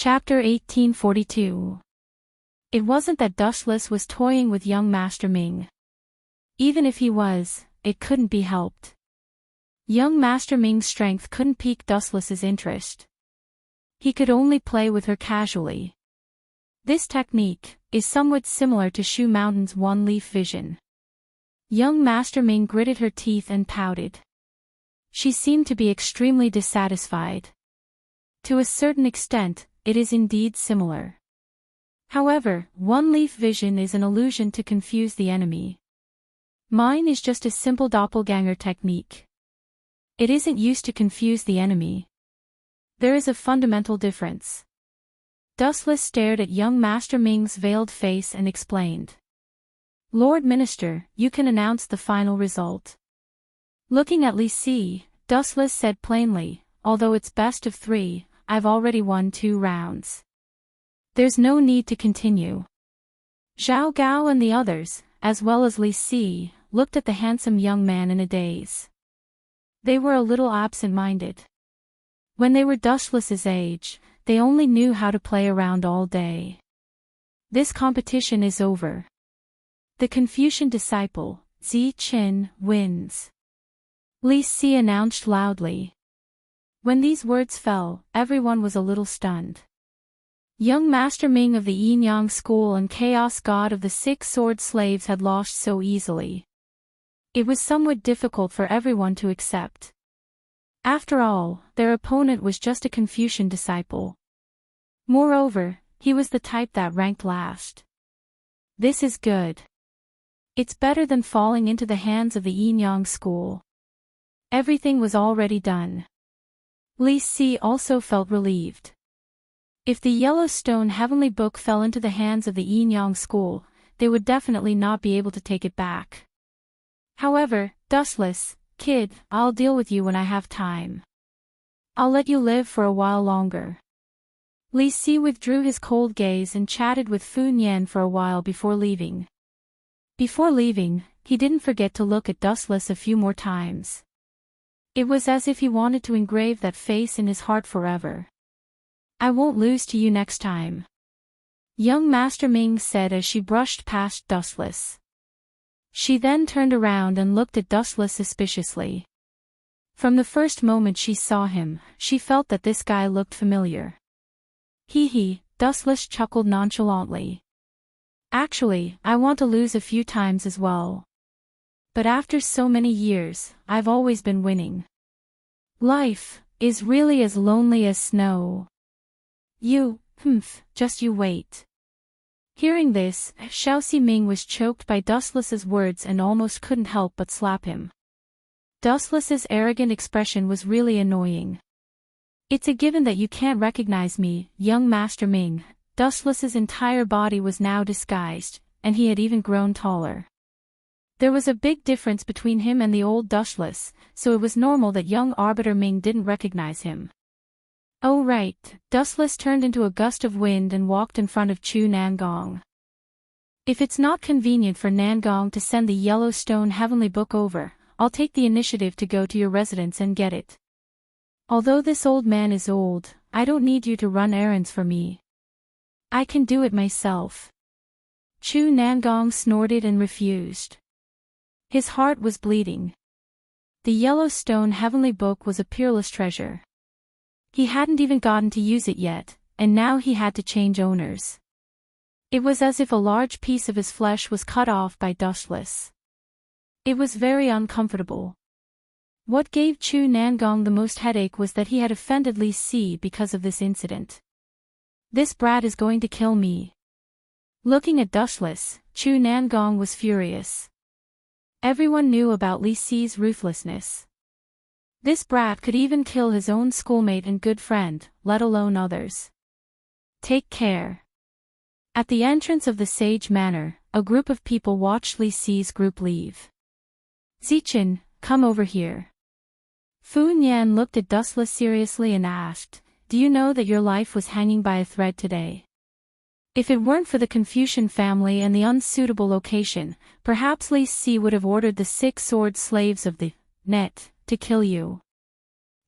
Chapter 1842. It wasn't that Dustless was toying with young Master Ming. Even if he was, it couldn't be helped. Young Master Ming's strength couldn't pique Dustless's interest. He could only play with her casually. This technique is somewhat similar to Shu Mountain's one-leaf vision. Young Master Ming gritted her teeth and pouted. She seemed to be extremely dissatisfied. To a certain extent, it is indeed similar. However, one-leaf vision is an illusion to confuse the enemy. Mine is just a simple doppelganger technique. It isn't used to confuse the enemy. There is a fundamental difference. Dustless stared at young Master Ming's veiled face and explained. Lord Minister, you can announce the final result. Looking at Li Si, Dustless said plainly, although it's best of 3, I've already won 2 rounds. There's no need to continue. Zhao Gao and the others, as well as Li Si, looked at the handsome young man in a daze. They were a little absent-minded. When they were Dustless's age, they only knew how to play around all day. This competition is over. The Confucian disciple, Zi Qin, wins. Li Si announced loudly. When these words fell, everyone was a little stunned. Young Master Ming of the Yin-Yang school and Chaos God of the 6 sword slaves had lost so easily. It was somewhat difficult for everyone to accept. After all, their opponent was just a Confucian disciple. Moreover, he was the type that ranked last. This is good. It's better than falling into the hands of the Yin-Yang school. Everything was already done. Li Si also felt relieved. If the Yellowstone Heavenly Book fell into the hands of the Yin-Yang school, they would definitely not be able to take it back. However, Dustless, kid, I'll deal with you when I have time. I'll let you live for a while longer. Li Si withdrew his cold gaze and chatted with Fu Nian for a while before leaving. Before leaving, he didn't forget to look at Dustless a few more times. It was as if he wanted to engrave that face in his heart forever. I won't lose to you next time. Young Master Ming said as she brushed past Dustless. She then turned around and looked at Dustless suspiciously. From the first moment she saw him, she felt that this guy looked familiar. Hee, Dustless chuckled nonchalantly. Actually, I want to lose a few times as well. But after so many years, I've always been winning. Life is really as lonely as snow. Just you wait. Hearing this, Xiao Ximing was choked by Dustless's words and almost couldn't help but slap him. Dustless's arrogant expression was really annoying. It's a given that you can't recognize me, young Master Ming. Dustless's entire body was now disguised, and he had even grown taller. There was a big difference between him and the old Dustless, so it was normal that young Arbiter Ming didn't recognize him. Oh right, Dustless turned into a gust of wind and walked in front of Chu Nangong. If it's not convenient for Nangong to send the Yellowstone Heavenly Book over, I'll take the initiative to go to your residence and get it. Although this old man is old, I don't need you to run errands for me. I can do it myself. Chu Nangong snorted and refused. His heart was bleeding. The Yellowstone Heavenly Book was a peerless treasure. He hadn't even gotten to use it yet, and now he had to change owners. It was as if a large piece of his flesh was cut off by Dustless. It was very uncomfortable. What gave Chu Nangong the most headache was that he had offended Li Si because of this incident. This brat is going to kill me. Looking at Dustless, Chu Nangong was furious. Everyone knew about Li Si's ruthlessness. This brat could even kill his own schoolmate and good friend, let alone others. Take care. At the entrance of the Sage Manor, a group of people watched Li Si's group leave. Zichen, come over here. Fu Nian looked at Dustless seriously and asked, do you know that your life was hanging by a thread today? If it weren't for the Confucian family and the unsuitable location, perhaps Li Si would have ordered the 6 sword slaves of the net to kill you.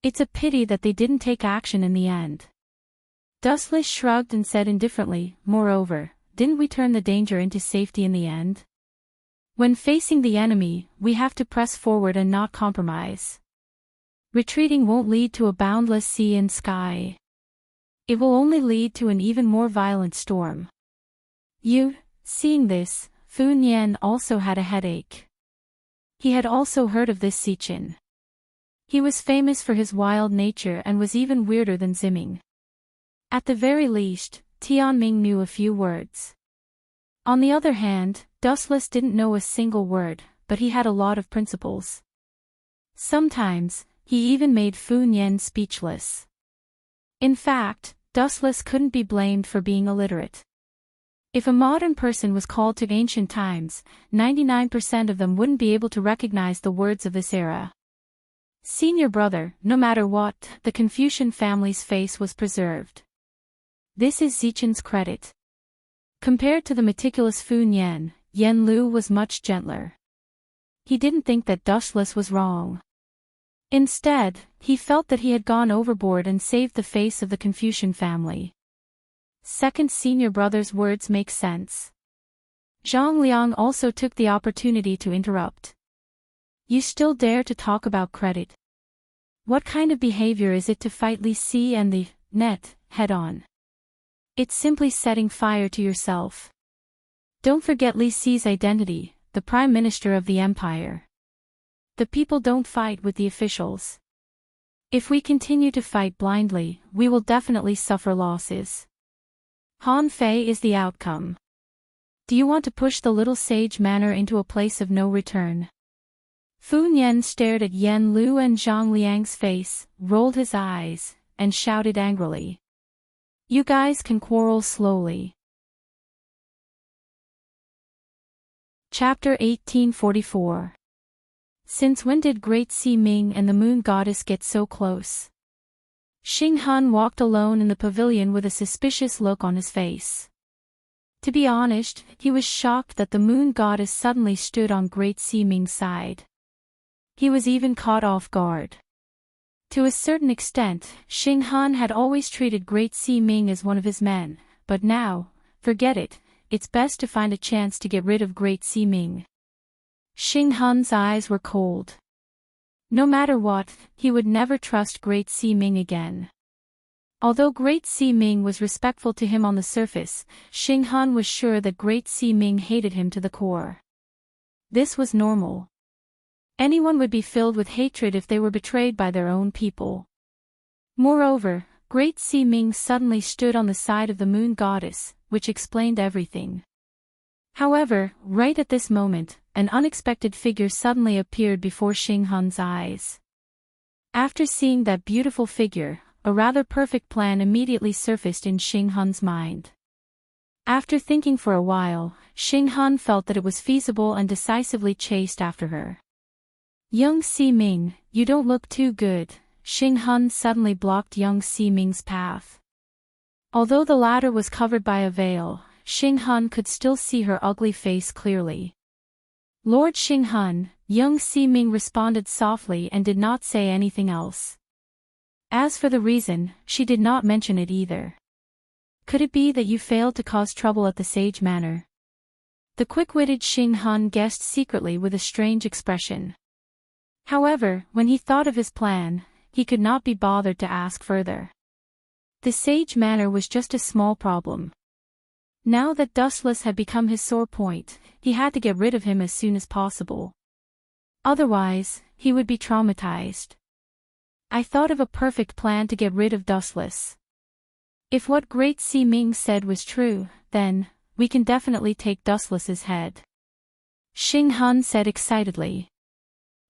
It's a pity that they didn't take action in the end. Dustless shrugged and said indifferently, moreover, didn't we turn the danger into safety in the end? When facing the enemy, we have to press forward and not compromise. Retreating won't lead to a boundless sea and sky. It will only lead to an even more violent storm. Seeing this, Fu Nian also had a headache. He had also heard of this Sichin. He was famous for his wild nature and was even weirder than Ziming. At the very least, Tianming knew a few words. On the other hand, Dustless didn't know a single word, but he had a lot of principles. Sometimes, he even made Fu Nian speechless. In fact, Dustless couldn't be blamed for being illiterate. If a modern person was called to ancient times, 99% of them wouldn't be able to recognize the words of this era. Senior brother, no matter what, the Confucian family's face was preserved. This is Zichen's credit. Compared to the meticulous Fu Nian, Yen Lu was much gentler. He didn't think that Dustless was wrong. Instead, he felt that he had gone overboard and saved the face of the Confucian family. Second senior brother's words make sense. Zhang Liang also took the opportunity to interrupt. You still dare to talk about credit? What kind of behavior is it to fight Li Si and the net head-on? It's simply setting fire to yourself. Don't forget Li Si's identity, the Prime Minister of the Empire. The people don't fight with the officials. If we continue to fight blindly, we will definitely suffer losses. Han Fei is the outcome. Do you want to push the little sage manor into a place of no return? Fu Nian stared at Yen Lu and Zhang Liang's face, rolled his eyes, and shouted angrily. You guys can quarrel slowly. Chapter 1844. Since when did Great Sea Ming and the Moon Goddess get so close? Xing Han walked alone in the pavilion with a suspicious look on his face. To be honest, he was shocked that the Moon Goddess suddenly stood on Great Sea Ming's side. He was even caught off guard. To a certain extent, Xing Han had always treated Great Sea Ming as one of his men, but now, forget it, it's best to find a chance to get rid of Great Sea Ming. Xing Han's eyes were cold. No matter what, he would never trust Great Sea Ming again. Although Great Sea Ming was respectful to him on the surface, Xing Han was sure that Great Sea Ming hated him to the core. This was normal. Anyone would be filled with hatred if they were betrayed by their own people. Moreover, Great Sea Ming suddenly stood on the side of the Moon Goddess, which explained everything. However, right at this moment, an unexpected figure suddenly appeared before Xing Han's eyes. After seeing that beautiful figure, a rather perfect plan immediately surfaced in Xing Han's mind. After thinking for a while, Xing Han felt that it was feasible and decisively chased after her. Young Si Ming, you don't look too good, Xing Han suddenly blocked young Si Ming's path. Although the latter was covered by a veil, Xing Han could still see her ugly face clearly. Lord Xing Han, young Si Ming responded softly and did not say anything else. As for the reason, she did not mention it either. Could it be that you failed to cause trouble at the Sage Manor? The quick-witted Xing Han guessed secretly with a strange expression. However, when he thought of his plan, he could not be bothered to ask further. The Sage Manor was just a small problem. Now that Dustless had become his sore point, he had to get rid of him as soon as possible. Otherwise, he would be traumatized. I thought of a perfect plan to get rid of Dustless. If what Great Si Ming said was true, then, we can definitely take Dustless's head. Xing Han said excitedly.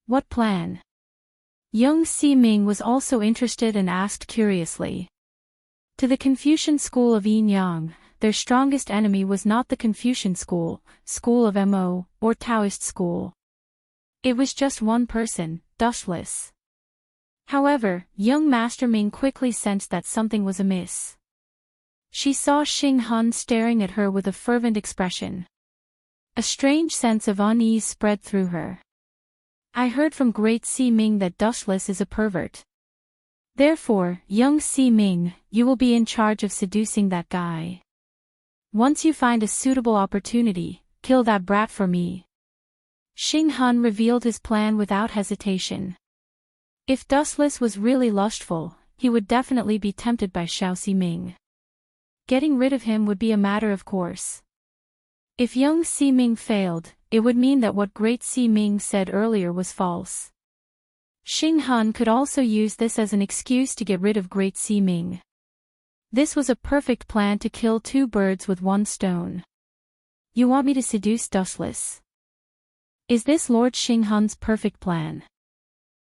What plan? Young Si Ming was also interested and asked curiously. To the Confucian school of Yin Yang, their strongest enemy was not the Confucian school of Mo, or Taoist school. It was just one person, Dustless. However, young Master Ming quickly sensed that something was amiss. She saw Xing Han staring at her with a fervent expression. A strange sense of unease spread through her. I heard from Great Si Ming that Dustless is a pervert. Therefore, young Si Ming, you will be in charge of seducing that guy. Once you find a suitable opportunity, kill that brat for me. Xing Han revealed his plan without hesitation. If Dustless was really lustful, he would definitely be tempted by Xiao Si Ming. Getting rid of him would be a matter of course. If young Si Ming failed, it would mean that what great Si Ming said earlier was false. Xing Han could also use this as an excuse to get rid of great Si Ming. This was a perfect plan to kill two birds with one stone. You want me to seduce Dustless? Is this Lord Xing Han's perfect plan?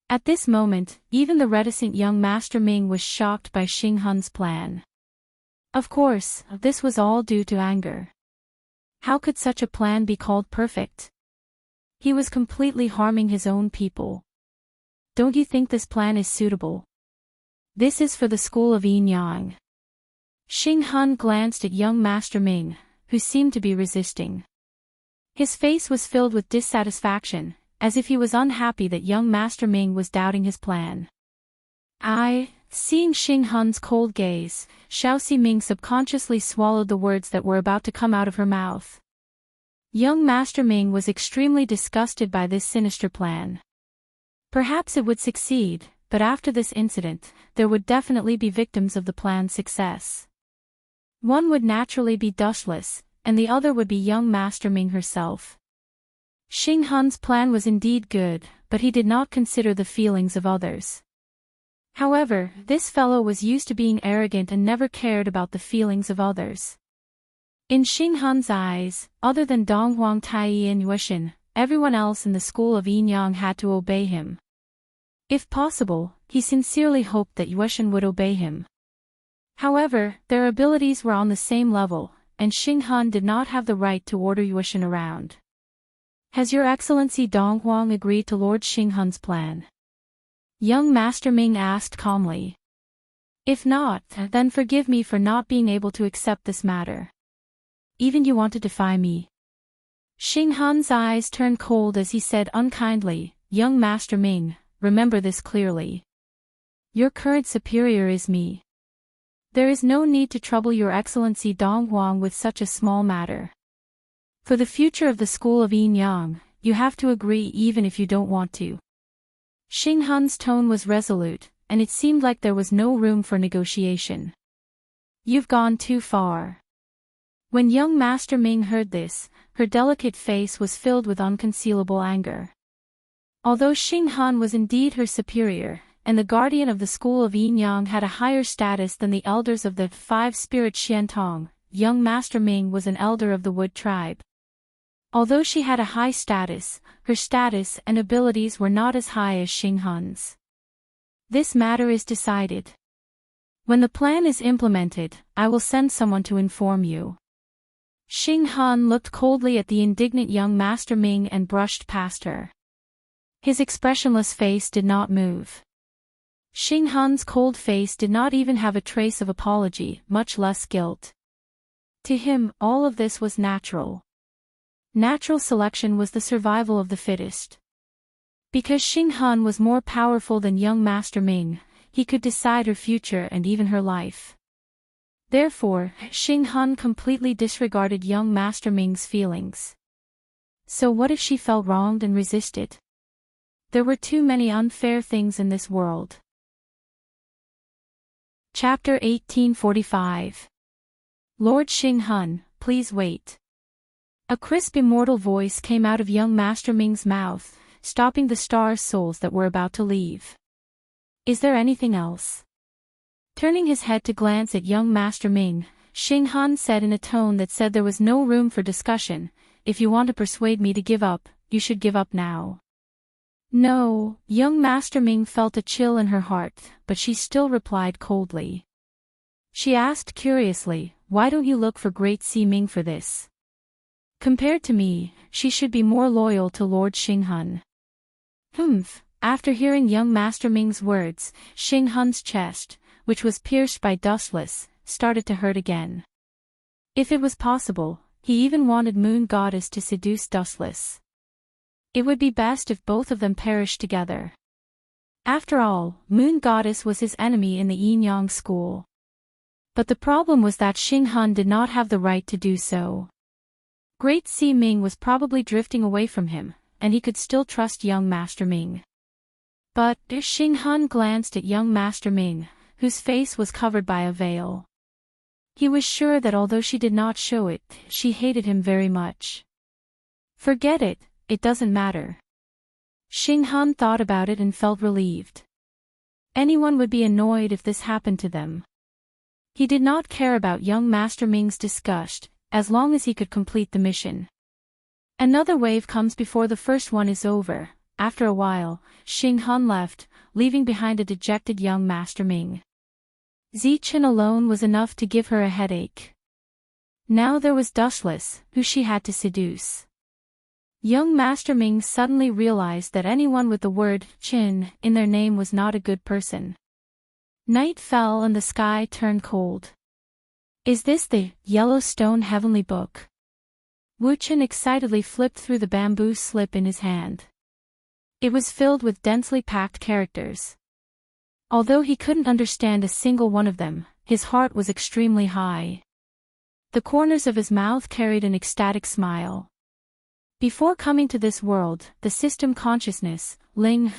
At this moment, even the reticent young Master Ming was shocked by Xing Han's plan. Of course, this was all due to anger. How could such a plan be called perfect? He was completely harming his own people. Don't you think this plan is suitable? This is for the school of Yin Yang. Xing Han glanced at young Master Ming, who seemed to be resisting. His face was filled with dissatisfaction, as if he was unhappy that young Master Ming was doubting his plan. Seeing Xing Han's cold gaze, Xiao Si Ming subconsciously swallowed the words that were about to come out of her mouth. Young Master Ming was extremely disgusted by this sinister plan. Perhaps it would succeed, but after this incident, there would definitely be victims of the plan's success. One would naturally be Dustless, and the other would be young Master Ming herself. Xing Han's plan was indeed good, but he did not consider the feelings of others. However, this fellow was used to being arrogant and never cared about the feelings of others. In Xing Han's eyes, other than Dong Huang Taiyi and Yueshan, everyone else in the school of Yin Yang had to obey him. If possible, he sincerely hoped that Yueshan would obey him. However, their abilities were on the same level, and Xing Han did not have the right to order Yueshan around. Has Your Excellency Dong Huang agreed to Lord Xing Han's plan? Young Master Ming asked calmly. If not, then forgive me for not being able to accept this matter. Even you want to defy me? Xing Han's eyes turned cold as he said unkindly, Young Master Ming, remember this clearly. Your current superior is me. There is no need to trouble Your Excellency Dong Huang with such a small matter. For the future of the school of Yin Yang, you have to agree even if you don't want to. Xing Han's tone was resolute, and it seemed like there was no room for negotiation. You've gone too far. When young Master Ming heard this, her delicate face was filled with unconcealable anger. Although Xing Han was indeed her superior, and the guardian of the school of Yin Yang had a higher status than the elders of the five-spirit Xiantong, young Master Ming was an elder of the Wood tribe. Although she had a high status, her status and abilities were not as high as Xing Han's. This matter is decided. When the plan is implemented, I will send someone to inform you. Xing Han looked coldly at the indignant young Master Ming and brushed past her. His expressionless face did not move. Xing Han's cold face did not even have a trace of apology, much less guilt. To him, all of this was natural. Natural selection was the survival of the fittest. Because Xing Han was more powerful than young Master Ming, he could decide her future and even her life. Therefore, Xing Han completely disregarded young Master Ming's feelings. So what if she felt wronged and resisted? There were too many unfair things in this world. Chapter 1845. Lord Xing Han, please wait. A crisp immortal voice came out of young Master Ming's mouth, stopping the star souls that were about to leave. Is there anything else? Turning his head to glance at young Master Ming, Xing Han said in a tone that said there was no room for discussion, if you want to persuade me to give up, you should give up now. No, young Master Ming felt a chill in her heart, but she still replied coldly. She asked curiously, why don't you look for great Si Ming for this? Compared to me, she should be more loyal to Lord Xing Han. After hearing young Master Ming's words, Xing Han's chest, which was pierced by Dustless, started to hurt again. If it was possible, he even wanted Moon Goddess to seduce Dustless. It would be best if both of them perished together. After all, Moon Goddess was his enemy in the yin-yang school. But the problem was that Xing Hun did not have the right to do so. Great Sea Ming was probably drifting away from him, and he could still trust young Master Ming. But Xing Hun glanced at young Master Ming, whose face was covered by a veil. He was sure that although she did not show it, she hated him very much. Forget it, it doesn't matter. Xing Hun thought about it and felt relieved. Anyone would be annoyed if this happened to them. He did not care about young Master Ming's disgust, as long as he could complete the mission. Another wave comes before the first one is over. After a while, Xing Hun left, leaving behind a dejected young Master Ming. Zichen alone was enough to give her a headache. Now there was Dustless, who she had to seduce. Young Master Ming suddenly realized that anyone with the word Qin in their name was not a good person. Night fell and the sky turned cold. Is this the Yellowstone Heavenly Book? Wu Chen excitedly flipped through the bamboo slip in his hand. It was filled with densely packed characters. Although he couldn't understand a single one of them, his heart was extremely high. The corners of his mouth carried an ecstatic smile. Before coming to this world, the system consciousness, Ling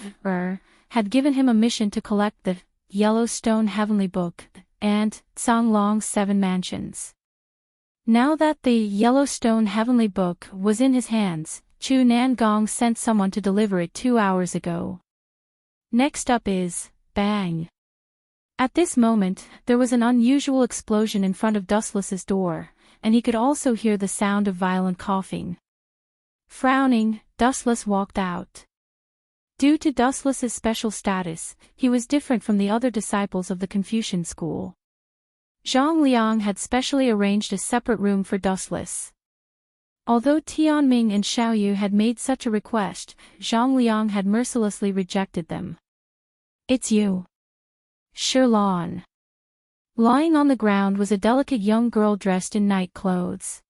had given him a mission to collect the Yellowstone Heavenly Book and Songlong's 7 mansions. Now that the Yellowstone Heavenly Book was in his hands, Chu Nangong sent someone to deliver it 2 hours ago. Next up is bang. At this moment, there was an unusual explosion in front of Dustless's door, and he could also hear the sound of violent coughing. Frowning, Dustless walked out. Due to Dustless's special status, he was different from the other disciples of the Confucian school. Zhang Liang had specially arranged a separate room for Dustless. Although Tianming and Xiaoyu had made such a request, Zhang Liang had mercilessly rejected them. It's you. Shirlan. Lying on the ground was a delicate young girl dressed in night clothes.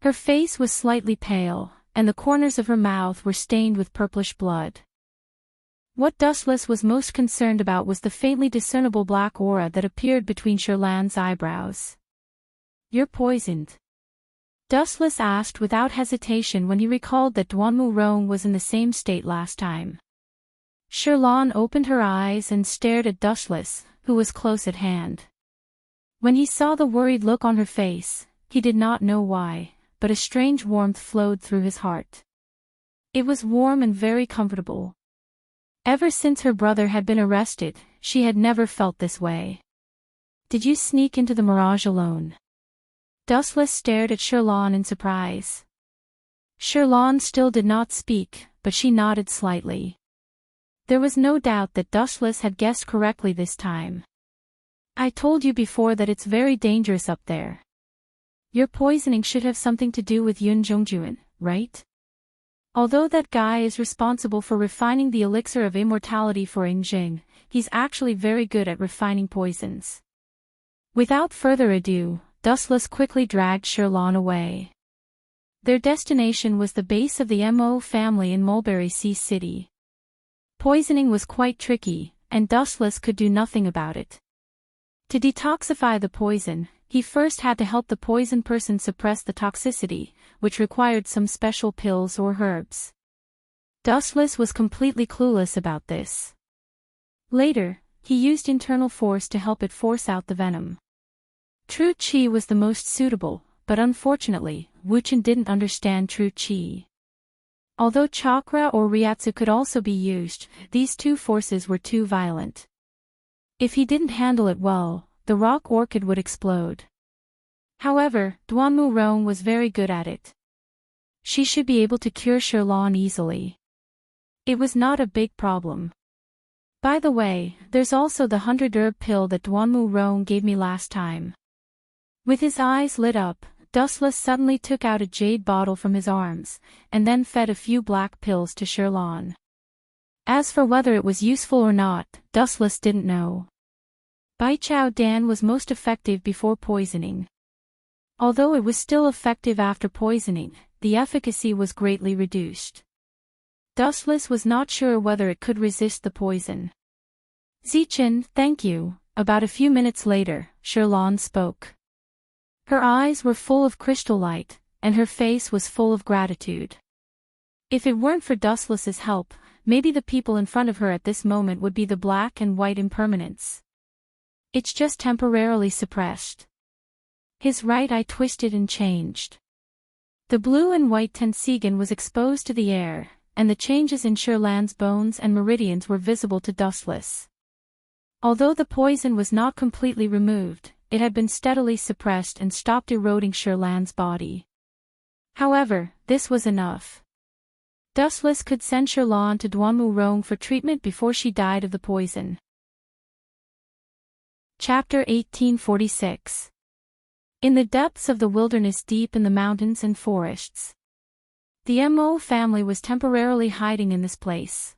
Her face was slightly pale, and the corners of her mouth were stained with purplish blood. What Dustless was most concerned about was the faintly discernible black aura that appeared between Shirlan's eyebrows. You're poisoned. Dustless asked without hesitation when he recalled that Duanmu Rong was in the same state last time. Shirlan opened her eyes and stared at Dustless, who was close at hand. When he saw the worried look on her face, he did not know why, but a strange warmth flowed through his heart. It was warm and very comfortable. Ever since her brother had been arrested, she had never felt this way. Did you sneak into the mirage alone? Dustless stared at Shirlan in surprise. Shirlan still did not speak, but she nodded slightly. There was no doubt that Dustless had guessed correctly this time. I told you before that it's very dangerous up there. Your poisoning should have something to do with Yun Zhongjuan, right? Although that guy is responsible for refining the elixir of immortality for Yingjing, he's actually very good at refining poisons. Without further ado, Dustless quickly dragged Shirlan away. Their destination was the base of the Mo family in Mulberry Sea City. Poisoning was quite tricky, and Dustless could do nothing about it. To detoxify the poison, he first had to help the poisoned person suppress the toxicity, which required some special pills or herbs. Dustless was completely clueless about this. Later, he used internal force to help it force out the venom. True Qi was the most suitable, but unfortunately, Wu Chen didn't understand True Qi. Although chakra or ryatsu could also be used, these two forces were too violent. If he didn't handle it well, the rock orchid would explode. However, Duanmu Rong was very good at it. She should be able to cure Shirlan easily. It was not a big problem. By the way, there's also the 100-herb pill that Duanmu Rong gave me last time. With his eyes lit up, Dustless suddenly took out a jade bottle from his arms, and then fed a few black pills to Shirlan. As for whether it was useful or not, Dustless didn't know. Bai Chao Dan was most effective before poisoning. Although it was still effective after poisoning, the efficacy was greatly reduced. Dustless was not sure whether it could resist the poison. Zichen, thank you. About a few minutes later, Shirlan spoke. Her eyes were full of crystal light, and her face was full of gratitude. If it weren't for Dustless's help, maybe the people in front of her at this moment would be the black and white impermanence. It's just temporarily suppressed. His right eye twisted and changed. The blue and white Tensigan was exposed to the air, and the changes in Shirlan's bones and meridians were visible to Dustless. Although the poison was not completely removed, it had been steadily suppressed and stopped eroding Shirlan's body. However, this was enough. Dustless could send Shirlan to Duanmu Rong for treatment before she died of the poison. Chapter 1846. In the depths of the wilderness deep in the mountains and forests. The Mo family was temporarily hiding in this place.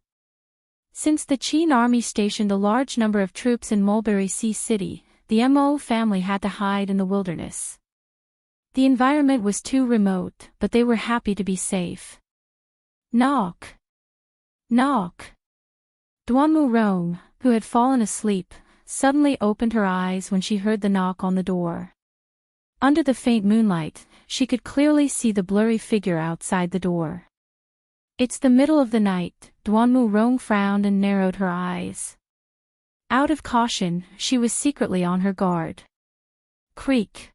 Since the Qin army stationed a large number of troops in Mulberry Sea City, the Mo family had to hide in the wilderness. The environment was too remote, but they were happy to be safe. Knock. Knock. Duanmu Rong, who had fallen asleep, suddenly opened her eyes when she heard the knock on the door. Under the faint moonlight, she could clearly see the blurry figure outside the door. It's the middle of the night, Duanmu Rong frowned and narrowed her eyes. Out of caution, she was secretly on her guard. Creak.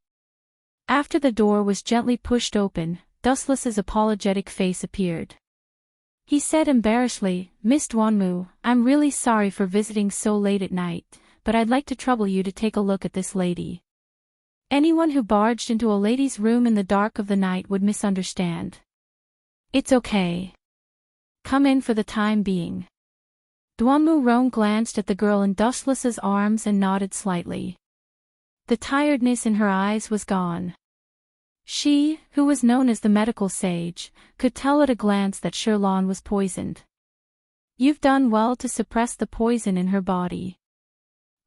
After the door was gently pushed open, Dustless's apologetic face appeared. He said embarrassedly, Miss Duanmu, I'm really sorry for visiting so late at night, but I'd like to trouble you to take a look at this lady. Anyone who barged into a lady's room in the dark of the night would misunderstand. It's okay. Come in for the time being. Duanmu Rong glanced at the girl in Dustless's arms and nodded slightly. The tiredness in her eyes was gone. She, who was known as the medical sage, could tell at a glance that Shirlan was poisoned. You've done well to suppress the poison in her body.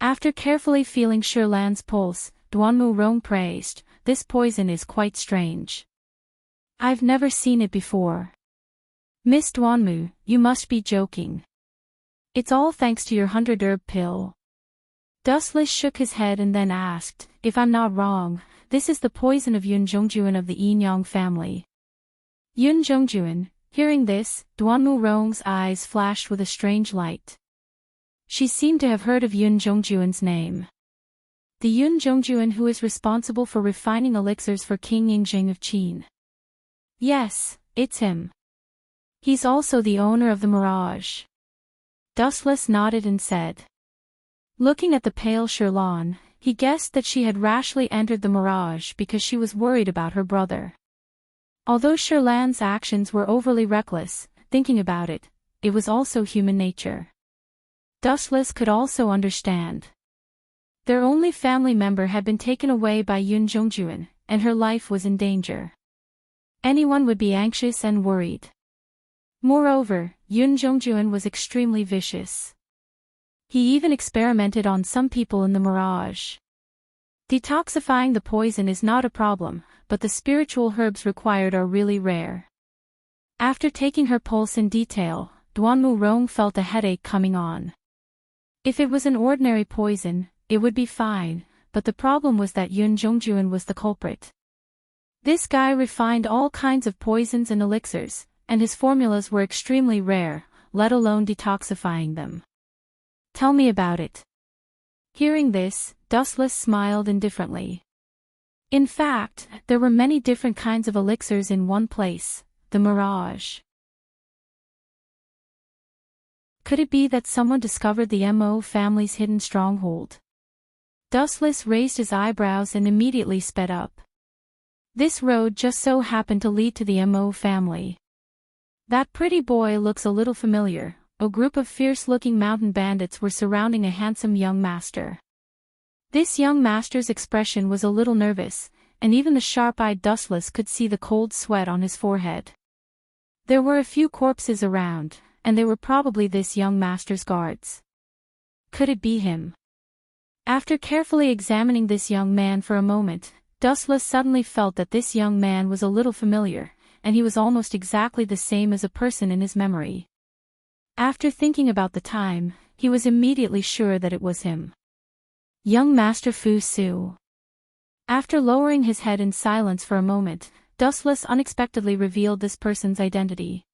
After carefully feeling Shirlan's pulse, Duanmu Rong praised, this poison is quite strange. I've never seen it before. Miss Duanmu, you must be joking. It's all thanks to your 100-herb pill. Dustless shook his head and then asked, if I'm not wrong, this is the poison of Yun Zhongjuan of the Yinyang family. Yun Zhongjuan, hearing this, Duanmu Rong's eyes flashed with a strange light. She seemed to have heard of Yun Zhongjuan's name. The Yun Zhongjuan who is responsible for refining elixirs for King Yingjing of Qin. Yes, it's him. He's also the owner of the Mirage. Dustless nodded and said. Looking at the pale Shirlan, he guessed that she had rashly entered the Mirage because she was worried about her brother. Although Shirlan's actions were overly reckless, thinking about it, it was also human nature. Dustless could also understand. Their only family member had been taken away by Yun Zhongjuan, and her life was in danger. Anyone would be anxious and worried. Moreover, Yun Zhongjuan was extremely vicious. He even experimented on some people in the Mirage. Detoxifying the poison is not a problem, but the spiritual herbs required are really rare. After taking her pulse in detail, Duanmu Rong felt a headache coming on. If it was an ordinary poison, it would be fine, but the problem was that Yun Zhongjuan was the culprit. This guy refined all kinds of poisons and elixirs, and his formulas were extremely rare, let alone detoxifying them. Tell me about it. Hearing this, Dustless smiled indifferently. In fact, there were many different kinds of elixirs in one place, the Mirage. Could it be that someone discovered the Mo family's hidden stronghold? Dustless raised his eyebrows and immediately sped up. This road just so happened to lead to the Mo family. That pretty boy looks a little familiar. A group of fierce-looking mountain bandits were surrounding a handsome young master. This young master's expression was a little nervous, and even the sharp-eyed Dustless could see the cold sweat on his forehead. There were a few corpses around, and they were probably this young master's guards. Could it be him? After carefully examining this young man for a moment, Dustless suddenly felt that this young man was a little familiar, and he was almost exactly the same as a person in his memory. After thinking about the time, he was immediately sure that it was him. Young Master Fu Su. After lowering his head in silence for a moment, Dustless unexpectedly revealed this person's identity.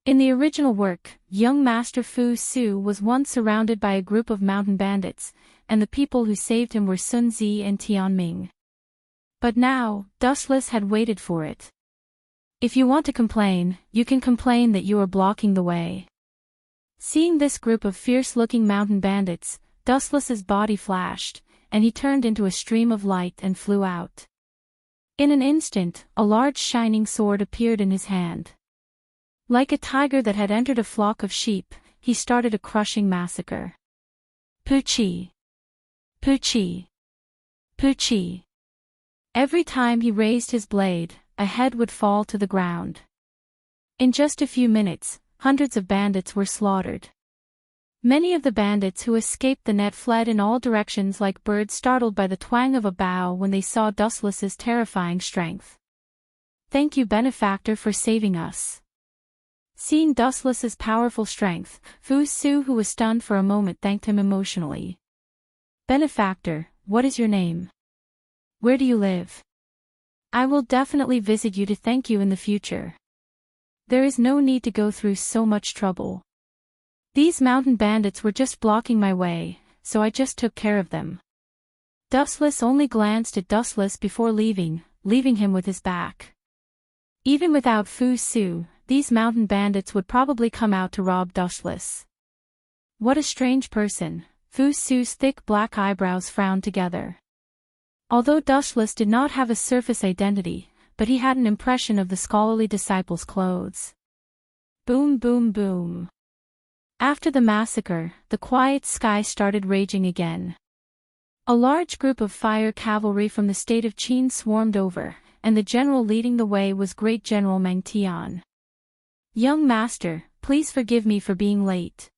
In the original work, young Master Fu Su was once surrounded by a group of mountain bandits, and the people who saved him were Sun Zi and Tian Ming. But now, Dustless had waited for it. If you want to complain, you can complain that you are blocking the way. Seeing this group of fierce-looking mountain bandits, Dustless's body flashed, and he turned into a stream of light and flew out. In an instant, a large shining sword appeared in his hand. Like a tiger that had entered a flock of sheep, he started a crushing massacre. Poochie! Poochie! Poochie! Every time he raised his blade, a head would fall to the ground. In just a few minutes, hundreds of bandits were slaughtered. Many of the bandits who escaped the net fled in all directions like birds startled by the twang of a bow when they saw Dustless's terrifying strength. Thank you, benefactor, for saving us. Seeing Dustless's powerful strength, Fu Su, who was stunned for a moment, thanked him emotionally. Benefactor, what is your name? Where do you live? I will definitely visit you to thank you in the future. There is no need to go through so much trouble. These mountain bandits were just blocking my way, so I just took care of them. Dustless only glanced at Dustless before leaving him with his back. Even without Fu Su, these mountain bandits would probably come out to rob Dustless. What a strange person. Fu Su's thick black eyebrows frowned together. Although Dustless did not have a surface identity, but he had an impression of the scholarly disciple's clothes. Boom, boom, boom. After the massacre, the quiet sky started raging again. A large group of fire cavalry from the state of Qin swarmed over, and the general leading the way was Great General Meng Tian. Young master, please forgive me for being late.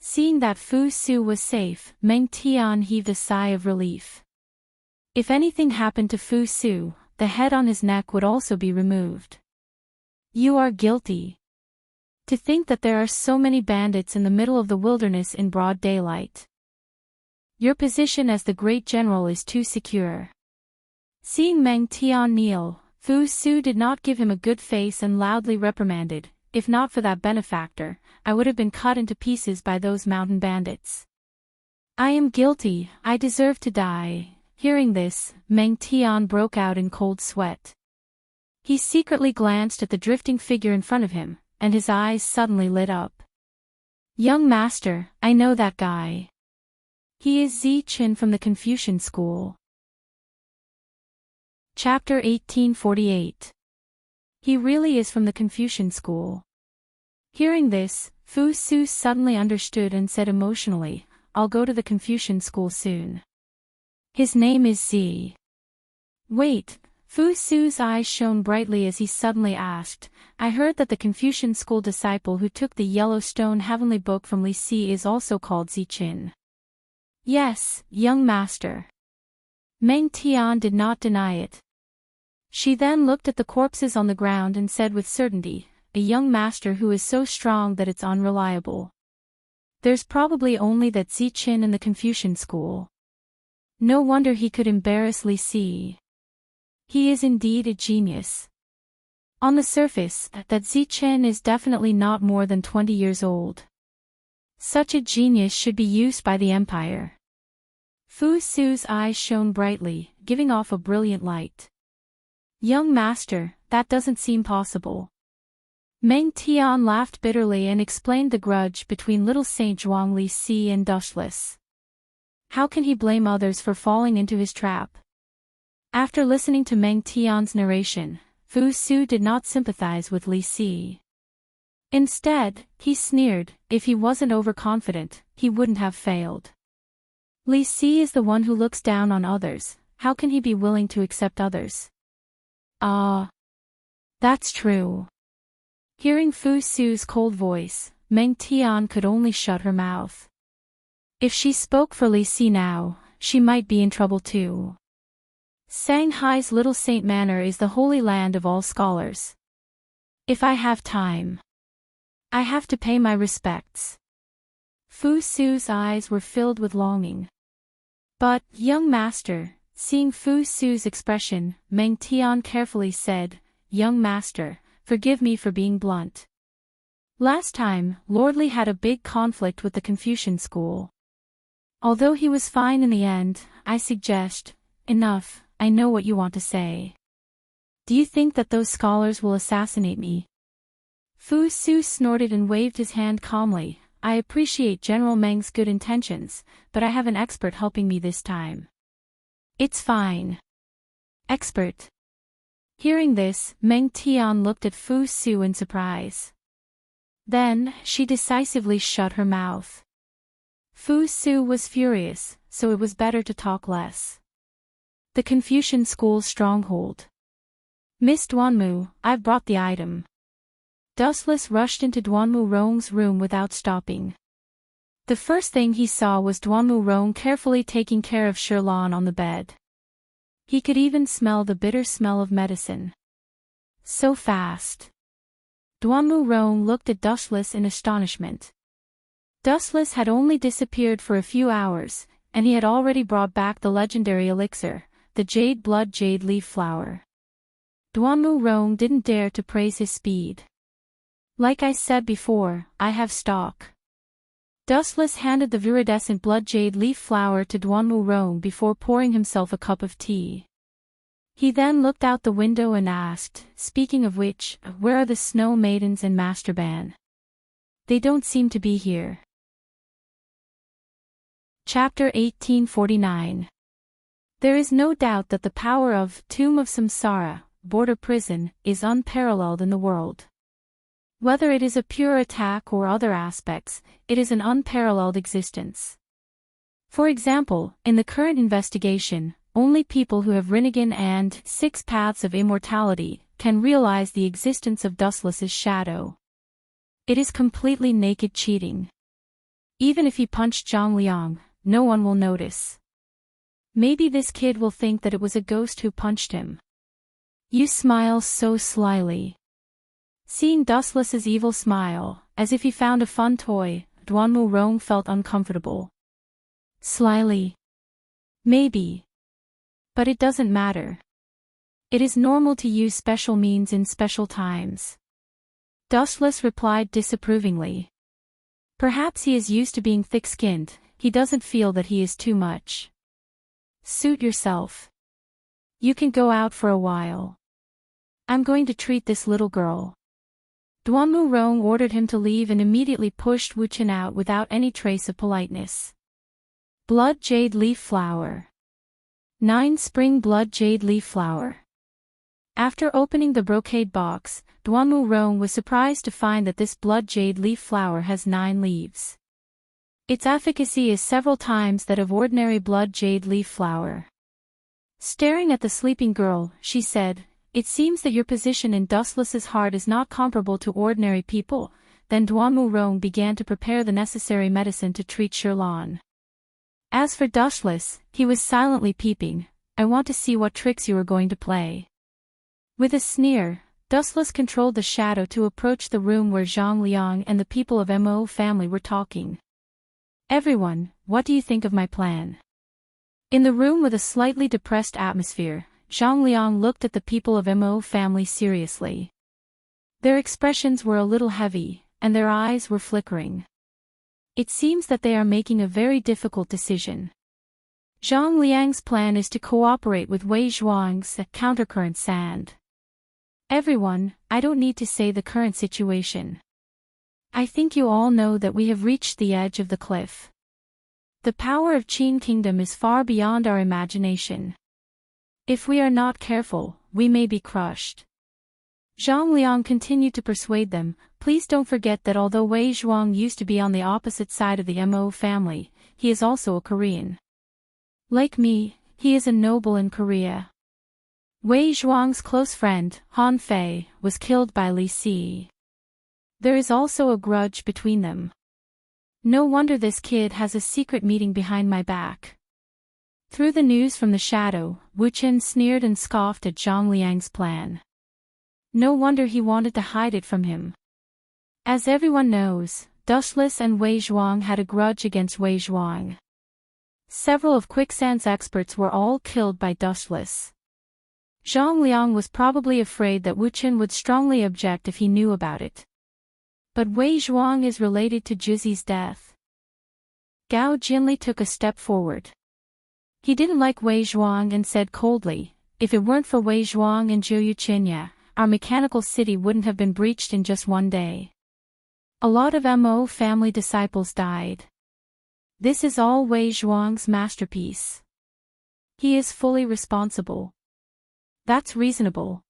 Seeing that Fu Su was safe, Meng Tian heaved a sigh of relief. If anything happened to Fu Su, the head on his neck would also be removed. You are guilty. To think that there are so many bandits in the middle of the wilderness in broad daylight. Your position as the great general is too secure. Seeing Meng Tian kneel, Fu Su did not give him a good face and loudly reprimanded, if not for that benefactor, I would have been cut into pieces by those mountain bandits. I am guilty, I deserve to die. Hearing this, Meng Tian broke out in cold sweat. He secretly glanced at the drifting figure in front of him, and his eyes suddenly lit up. Young master, I know that guy. He is Ziqin from the Confucian school. Chapter 1848. He really is from the Confucian school. Hearing this, Fu Su suddenly understood and said emotionally, I'll go to the Confucian school soon. His name is Zi. Wait. Fu Su's eyes shone brightly as he suddenly asked, I heard that the Confucian school disciple who took the Yellowstone Heavenly Book from Li Si is also called Ziqin. Yes, young master. Meng Tian did not deny it. She then looked at the corpses on the ground and said with certainty, a young master who is so strong that it's unreliable. There's probably only that Ziqin in the Confucian school. No wonder he could embarrass Li Si. He is indeed a genius. On the surface, that Ziqin is definitely not more than 20 years old. Such a genius should be used by the empire. Fu Su's eyes shone brightly, giving off a brilliant light. Young master, that doesn't seem possible. Meng Tian laughed bitterly and explained the grudge between little Saint Zhuang Li Si and Dustless. How can he blame others for falling into his trap? After listening to Meng Tian's narration, Fu Su did not sympathize with Li Si. Instead, he sneered, if he wasn't overconfident, he wouldn't have failed. Li Si is the one who looks down on others, how can he be willing to accept others? That's true. Hearing Fu Su's cold voice, Meng Tian could only shut her mouth. If she spoke for Li Si now, she might be in trouble too. Shanghai's Little Saint Manor is the holy land of all scholars. If I have time, I have to pay my respects. Fu Su's eyes were filled with longing. But, young master, seeing Fu Su's expression, Meng Tian carefully said, "Young master, forgive me for being blunt. Last time, Lord Li had a big conflict with the Confucian school. Although he was fine in the end, I suggest, enough, I know what you want to say. Do you think that those scholars will assassinate me?" Fu Su snorted and waved his hand calmly. "I appreciate General Meng's good intentions, but I have an expert helping me this time." "It's fine." "Expert?" Hearing this, Meng Tian looked at Fu Su in surprise. Then, she decisively shut her mouth. Fu Su was furious, so it was better to talk less. The Confucian school's stronghold. "Miss Duanmu, I've brought the item." Dustless rushed into Duanmu Rong's room without stopping. The first thing he saw was Duanmu Rong carefully taking care of Shirlan on the bed. He could even smell the bitter smell of medicine. So fast. Duanmu Rong looked at Dustless in astonishment. Dustless had only disappeared for a few hours, and he had already brought back the legendary elixir, the Jade Blood Jade Leaf Flower. Duanmu Rong didn't dare to praise his speed. "Like I said before, I have stock." Dustless handed the viridescent blood jade leaf flower to Duanmu Rong before pouring himself a cup of tea. He then looked out the window and asked, "Speaking of which, where are the snow maidens and Master Ban? They don't seem to be here." Chapter 1849. There is no doubt that the power of Tomb of Samsara, border prison, is unparalleled in the world. Whether it is a pure attack or other aspects, it is an unparalleled existence. For example, in the current investigation, only people who have Rinnegan and 6 Paths of Immortality can realize the existence of Dustless's shadow. It is completely naked cheating. Even if he punched Zhang Liang, no one will notice. Maybe this kid will think that it was a ghost who punched him. You smile so slyly. Seeing Dustless's evil smile, as if he found a fun toy, Duanmu Rong felt uncomfortable. Slyly? Maybe. But it doesn't matter. It is normal to use special means in special times. Dustless replied disapprovingly. Perhaps he is used to being thick-skinned, he doesn't feel that he is too much. Suit yourself. You can go out for a while. I'm going to treat this little girl. Duanmu Rong ordered him to leave and immediately pushed Wu Chen out without any trace of politeness. Blood Jade Leaf Flower. 9 Spring Blood Jade Leaf Flower. After opening the brocade box, Duanmu Rong was surprised to find that this blood jade leaf flower has 9 leaves. Its efficacy is several times that of ordinary blood jade leaf flower. Staring at the sleeping girl, she said, "It seems that your position in Dustless's heart is not comparable to ordinary people." Then Duanmu Rong began to prepare the necessary medicine to treat Shirlan. As for Dustless, he was silently peeping. "I want to see what tricks you are going to play." With a sneer, Dustless controlled the shadow to approach the room where Zhang Liang and the people of Mo family were talking. "Everyone, what do you think of my plan?" In the room with a slightly depressed atmosphere, Zhang Liang looked at the people of Mo family seriously. Their expressions were a little heavy, and their eyes were flickering. It seems that they are making a very difficult decision. Zhang Liang's plan is to cooperate with Wei Zhuang's countercurrent sand. Everyone, I don't need to say the current situation. I think you all know that we have reached the edge of the cliff. The power of Qin Kingdom is far beyond our imagination. If we are not careful, we may be crushed. Zhang Liang continued to persuade them, "Please don't forget that although Wei Zhuang used to be on the opposite side of the Mo family, he is also a Korean. Like me, he is a noble in Korea. Wei Zhuang's close friend, Han Fei, was killed by Li Si. There is also a grudge between them. No wonder this kid has a secret meeting behind my back." Through the news from the shadow, Wu Chen sneered and scoffed at Zhang Liang's plan. No wonder he wanted to hide it from him. As everyone knows, Dushless and Wei Zhuang had a grudge against Wei Zhuang. Several of Quicksand's experts were all killed by Dushless. Zhang Liang was probably afraid that Wu Qin would strongly object if he knew about it. But Wei Zhuang is related to Jizi's death. Gao Jinli took a step forward. He didn't like Wei Zhuang and said coldly, "If it weren't for Wei Zhuang and Zhou Yuqinya, our mechanical city wouldn't have been breached in just one day. A lot of Mo family disciples died. This is all Wei Zhuang's masterpiece. He is fully responsible." "That's reasonable."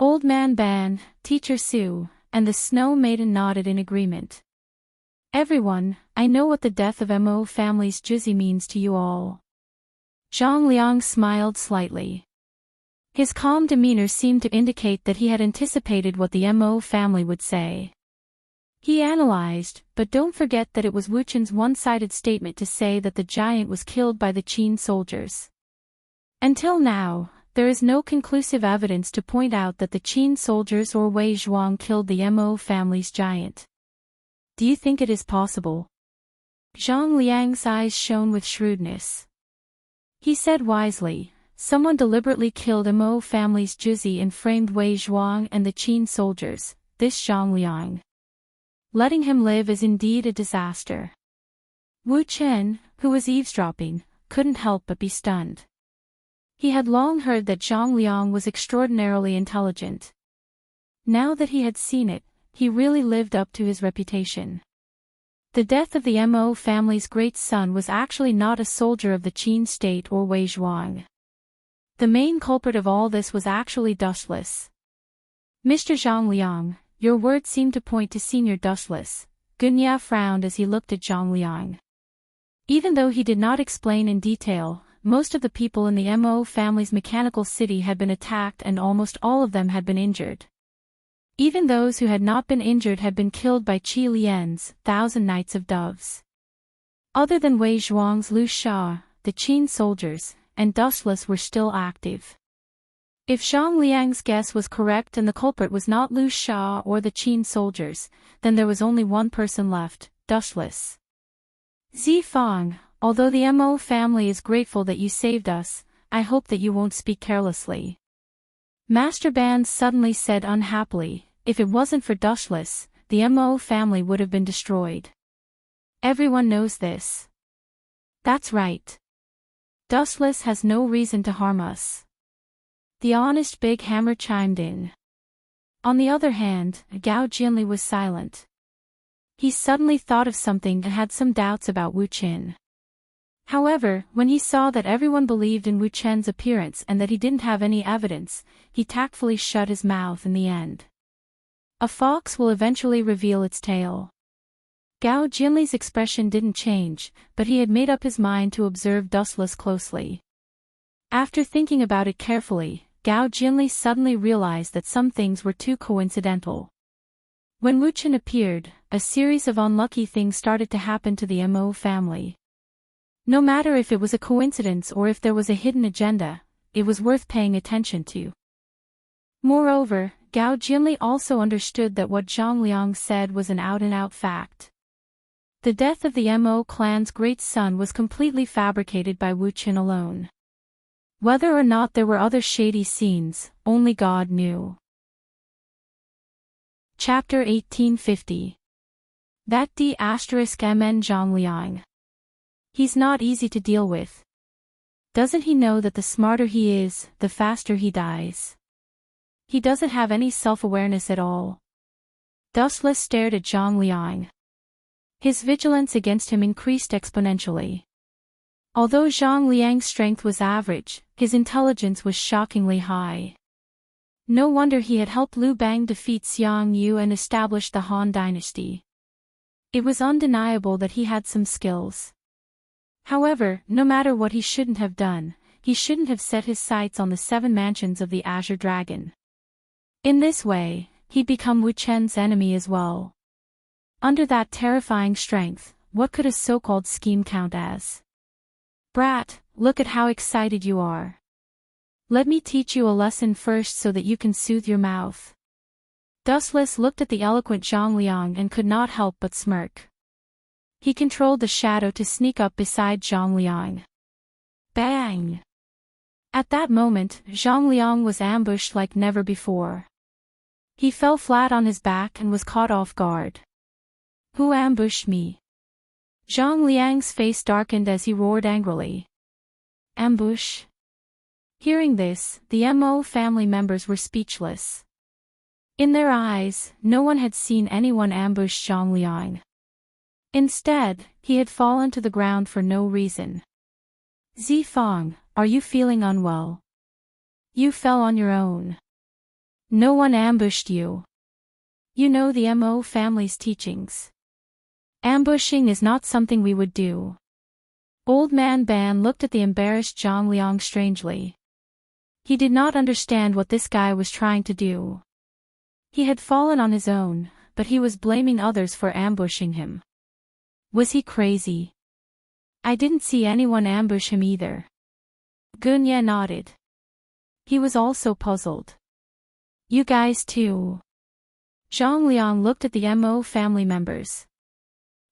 Old Man Ban, Teacher Su, and the Snow Maiden nodded in agreement. "Everyone, I know what the death of Mo family's Jizi means to you all." Zhang Liang smiled slightly. His calm demeanor seemed to indicate that he had anticipated what the Mo family would say. He analyzed, "But don't forget that it was Wu Qin's one-sided statement to say that the giant was killed by the Qin soldiers. Until now, there is no conclusive evidence to point out that the Qin soldiers or Wei Zhuang killed the Mo family's giant. Do you think it is possible?" Zhang Liang's eyes shone with shrewdness. He said wisely, "Someone deliberately killed Mo family's Jizi and framed Wei Zhuang and the Qin soldiers, this Zhang Liang. Letting him live is indeed a disaster." Wu Qin, who was eavesdropping, couldn't help but be stunned. He had long heard that Zhang Liang was extraordinarily intelligent. Now that he had seen it, he really lived up to his reputation. The death of the Mo family's great son was actually not a soldier of the Qin state or Wei Zhuang. The main culprit of all this was actually Dushless. "Mr. Zhang Liang, your words seem to point to Senior Dushless." Gunya frowned as he looked at Zhang Liang. Even though he did not explain in detail, most of the people in the Mo family's mechanical city had been attacked and almost all of them had been injured. Even those who had not been injured had been killed by Qi Lian's 1,000 Knights of Doves. Other than Wei Zhuang's Lu Sha, the Qin soldiers, and Dushless were still active. If Zhang Liang's guess was correct and the culprit was not Lu Sha or the Qin soldiers, then there was only one person left, Dushless. "Zifang, although the Mo family is grateful that you saved us, I hope that you won't speak carelessly." Master Ban suddenly said unhappily, "If it wasn't for Dushless, the Mo family would have been destroyed. Everyone knows this." "That's right. Dushless has no reason to harm us." The honest Big Hammer chimed in. On the other hand, Gao Jinli was silent. He suddenly thought of something and had some doubts about Wu Qin. However, when he saw that everyone believed in Wu Chen's appearance and that he didn't have any evidence, he tactfully shut his mouth in the end. A fox will eventually reveal its tail. Gao Jinli's expression didn't change, but he had made up his mind to observe Dustless closely. After thinking about it carefully, Gao Jinli suddenly realized that some things were too coincidental. When Wu Qin appeared, a series of unlucky things started to happen to the Mo family. No matter if it was a coincidence or if there was a hidden agenda, it was worth paying attention to. Moreover, Gao Jinli also understood that what Zhang Liang said was an out-and-out fact. The death of the Mo clan's great son was completely fabricated by Wu Qin alone. Whether or not there were other shady scenes, only God knew. Chapter 1850. That D***MN Zhang Liang. He's not easy to deal with. Doesn't he know that the smarter he is, the faster he dies? He doesn't have any self-awareness at all. Dustless stared at Zhang Liang. His vigilance against him increased exponentially. Although Zhang Liang's strength was average, his intelligence was shockingly high. No wonder he had helped Liu Bang defeat Xiang Yu and establish the Han dynasty. It was undeniable that he had some skills. However, no matter what he shouldn't have done, he shouldn't have set his sights on the 7 mansions of the Azure Dragon. In this way, he'd become Wu Chen's enemy as well. Under that terrifying strength, what could a so-called scheme count as? "Brat, look at how excited you are. Let me teach you a lesson first so that you can soothe your mouth." Dustless looked at the eloquent Zhang Liang and could not help but smirk. He controlled the shadow to sneak up beside Zhang Liang. Bang! At that moment, Zhang Liang was ambushed like never before. He fell flat on his back and was caught off guard. Who ambushed me? Zhang Liang's face darkened as he roared angrily. Ambush? Hearing this, the Mo family members were speechless. In their eyes, no one had seen anyone ambush Zhang Liang. Instead, he had fallen to the ground for no reason. Zifang, are you feeling unwell? You fell on your own. No one ambushed you. You know the Mo family's teachings. Ambushing is not something we would do. Old Man Ban looked at the embarrassed Zhang Liang strangely. He did not understand what this guy was trying to do. He had fallen on his own, but he was blaming others for ambushing him. Was he crazy? I didn't see anyone ambush him either. Gunya nodded. He was also puzzled. You guys too. Zhang Liang looked at the Mo family members.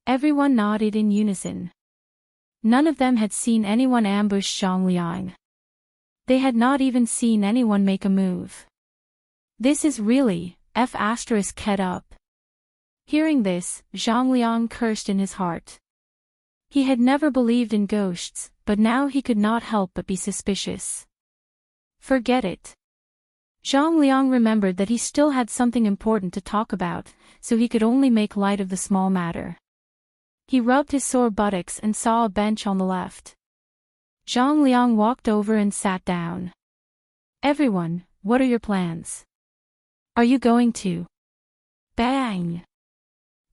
Everyone nodded in unison. None of them had seen anyone ambush Zhang Liang. They had not even seen anyone make a move. This is really, head up. Hearing this, Zhang Liang cursed in his heart. He had never believed in ghosts, but now he could not help but be suspicious. Forget it. Zhang Liang remembered that he still had something important to talk about, so he could only make light of the small matter. He rubbed his sore buttocks and saw a bench on the left. Zhang Liang walked over and sat down. Everyone, what are your plans? Are you going to? Bang!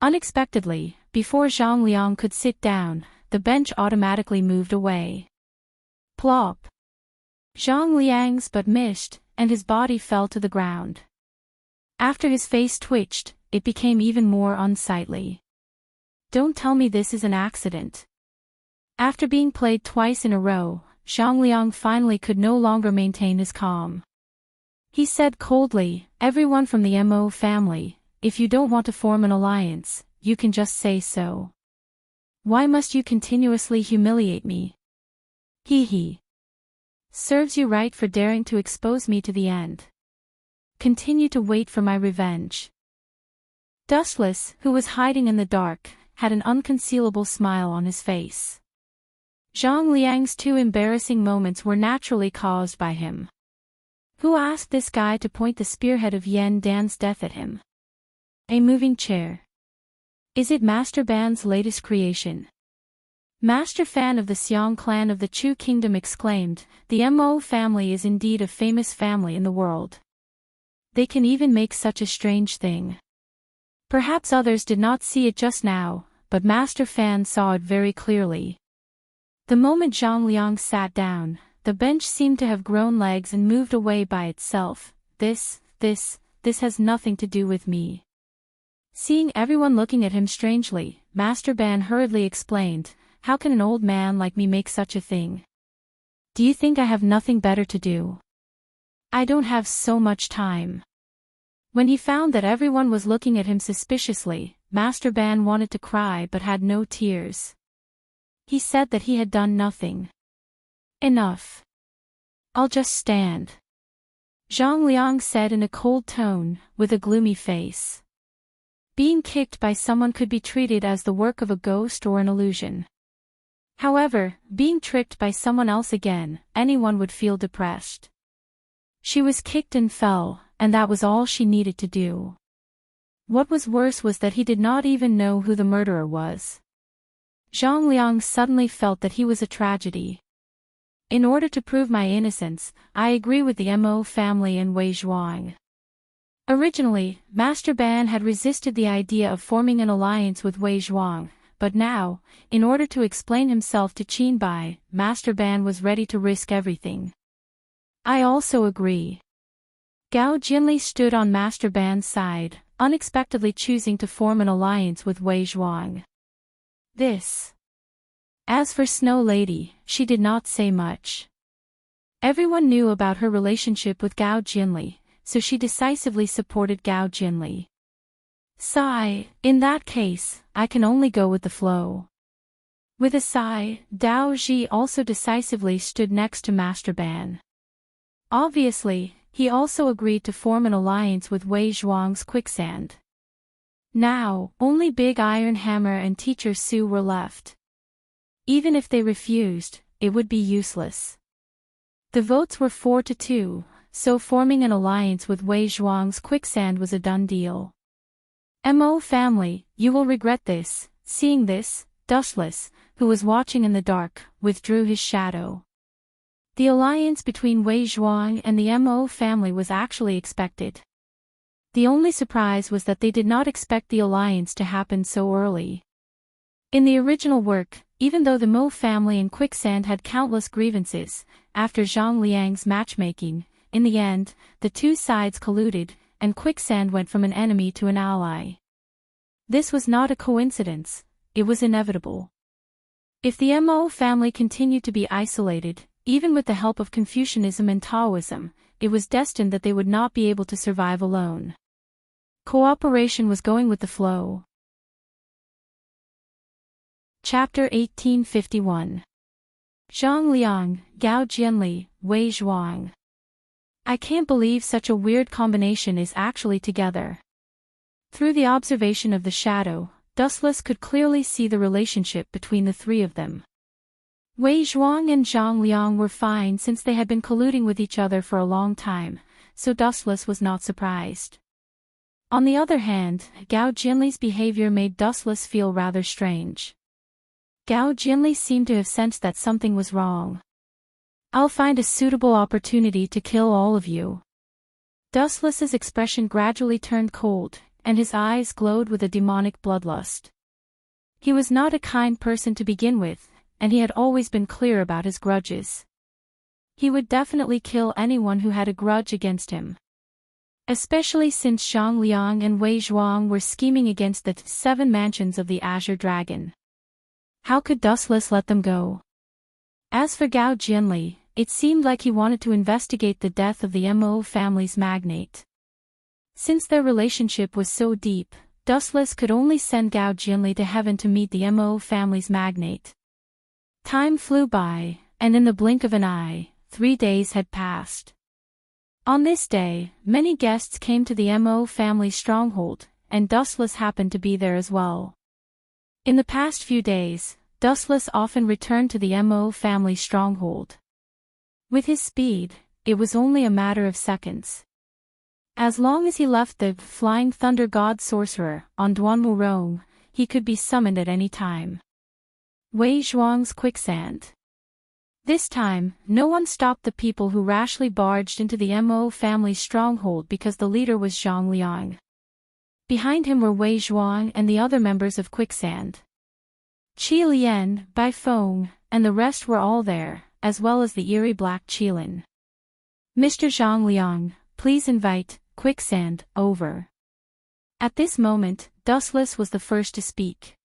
Unexpectedly, before Zhang Liang could sit down, the bench automatically moved away. Plop! Zhang Liang's butt missed, and his body fell to the ground. After his face twitched, it became even more unsightly. Don't tell me this is an accident. After being played twice in a row, Zhang Liang finally could no longer maintain his calm. He said coldly, everyone from the Mo family, if you don't want to form an alliance, you can just say so. Why must you continuously humiliate me? Hee hee. Serves you right for daring to expose me to the end. Continue to wait for my revenge. Dustless, who was hiding in the dark, had an unconcealable smile on his face. Zhang Liang's two embarrassing moments were naturally caused by him. Who asked this guy to point the spearhead of Yan Dan's death at him? A moving chair. Is it Master Ban's latest creation? Master Fan of the Xiong clan of the Chu Kingdom exclaimed, the Mo family is indeed a famous family in the world. They can even make such a strange thing. Perhaps others did not see it just now, but Master Fan saw it very clearly. The moment Zhang Liang sat down, the bench seemed to have grown legs and moved away by itself. This has nothing to do with me. Seeing everyone looking at him strangely, Master Ban hurriedly explained, how can an old man like me make such a thing? Do you think I have nothing better to do? I don't have so much time. When he found that everyone was looking at him suspiciously, Master Ban wanted to cry but had no tears. He said that he had done nothing. Enough. I'll just stand. Zhang Liang said in a cold tone, with a gloomy face. Being kicked by someone could be treated as the work of a ghost or an illusion. However, being tricked by someone else again, anyone would feel depressed. She was kicked and fell, and that was all she needed to do. What was worse was that he did not even know who the murderer was. Zhang Liang suddenly felt that he was a tragedy. In order to prove my innocence, I agree with the Mo family and Wei Zhuang. Originally, Master Ban had resisted the idea of forming an alliance with Wei Zhuang, but now, in order to explain himself to Qin Bai, Master Ban was ready to risk everything. I also agree. Gao Jinli stood on Master Ban's side, unexpectedly choosing to form an alliance with Wei Zhuang. As for Snow Lady, she did not say much. Everyone knew about her relationship with Gao Jinli, so she decisively supported Gao Jinli. Sigh, in that case, I can only go with the flow. With a sigh, Dao Ji also decisively stood next to Master Ban. Obviously, he also agreed to form an alliance with Wei Zhuang's quicksand. Now, only Big Iron Hammer and Teacher Su were left. Even if they refused, it would be useless. The votes were 4-2, so forming an alliance with Wei Zhuang's quicksand was a done deal. Mo family, you will regret this. Seeing this, Dustless, who was watching in the dark, withdrew his shadow. The alliance between Wei Zhuang and the Mo family was actually expected. The only surprise was that they did not expect the alliance to happen so early. In the original work, even though the Mo family and Quicksand had countless grievances, after Zhang Liang's matchmaking, in the end, the two sides colluded, and Quicksand went from an enemy to an ally. This was not a coincidence, it was inevitable. If the Mo family continued to be isolated, even with the help of Confucianism and Taoism, it was destined that they would not be able to survive alone. Cooperation was going with the flow. Chapter 1851. Zhang Liang, Gao Jianli, Wei Zhuang. I can't believe such a weird combination is actually together. Through the observation of the shadow, Dustless could clearly see the relationship between the three of them. Wei Zhuang and Zhang Liang were fine since they had been colluding with each other for a long time, so Dustless was not surprised. On the other hand, Gao Jinli's behavior made Dustless feel rather strange. Gao Jinli seemed to have sensed that something was wrong. I'll find a suitable opportunity to kill all of you. Dustless's expression gradually turned cold, and his eyes glowed with a demonic bloodlust. He was not a kind person to begin with, and he had always been clear about his grudges. He would definitely kill anyone who had a grudge against him. Especially since Zhang Liang and Wei Zhuang were scheming against the 7 mansions of the Azure Dragon. How could Dustless let them go? As for Gao Jinli, it seemed like he wanted to investigate the death of the Mo family's magnate. Since their relationship was so deep, Dustless could only send Gao Jinli to heaven to meet the Mo family's magnate. Time flew by, and in the blink of an eye, 3 days had passed. On this day, many guests came to the Mo family's stronghold, and Dustless happened to be there as well. In the past few days, Dustless often returned to the Mo family's stronghold. With his speed, it was only a matter of seconds. As long as he left the Flying Thunder God Sorcerer on Duanwu Rome, he could be summoned at any time. Wei Zhuang's quicksand. This time, no one stopped the people who rashly barged into the Mo family's stronghold because the leader was Zhang Liang. Behind him were Wei Zhuang and the other members of Quicksand. Qi Lian, Bai Feng, and the rest were all there, as well as the eerie black Qilin. Mr. Zhang Liang, please invite Quicksand over. At this moment, Dustless was the first to speak.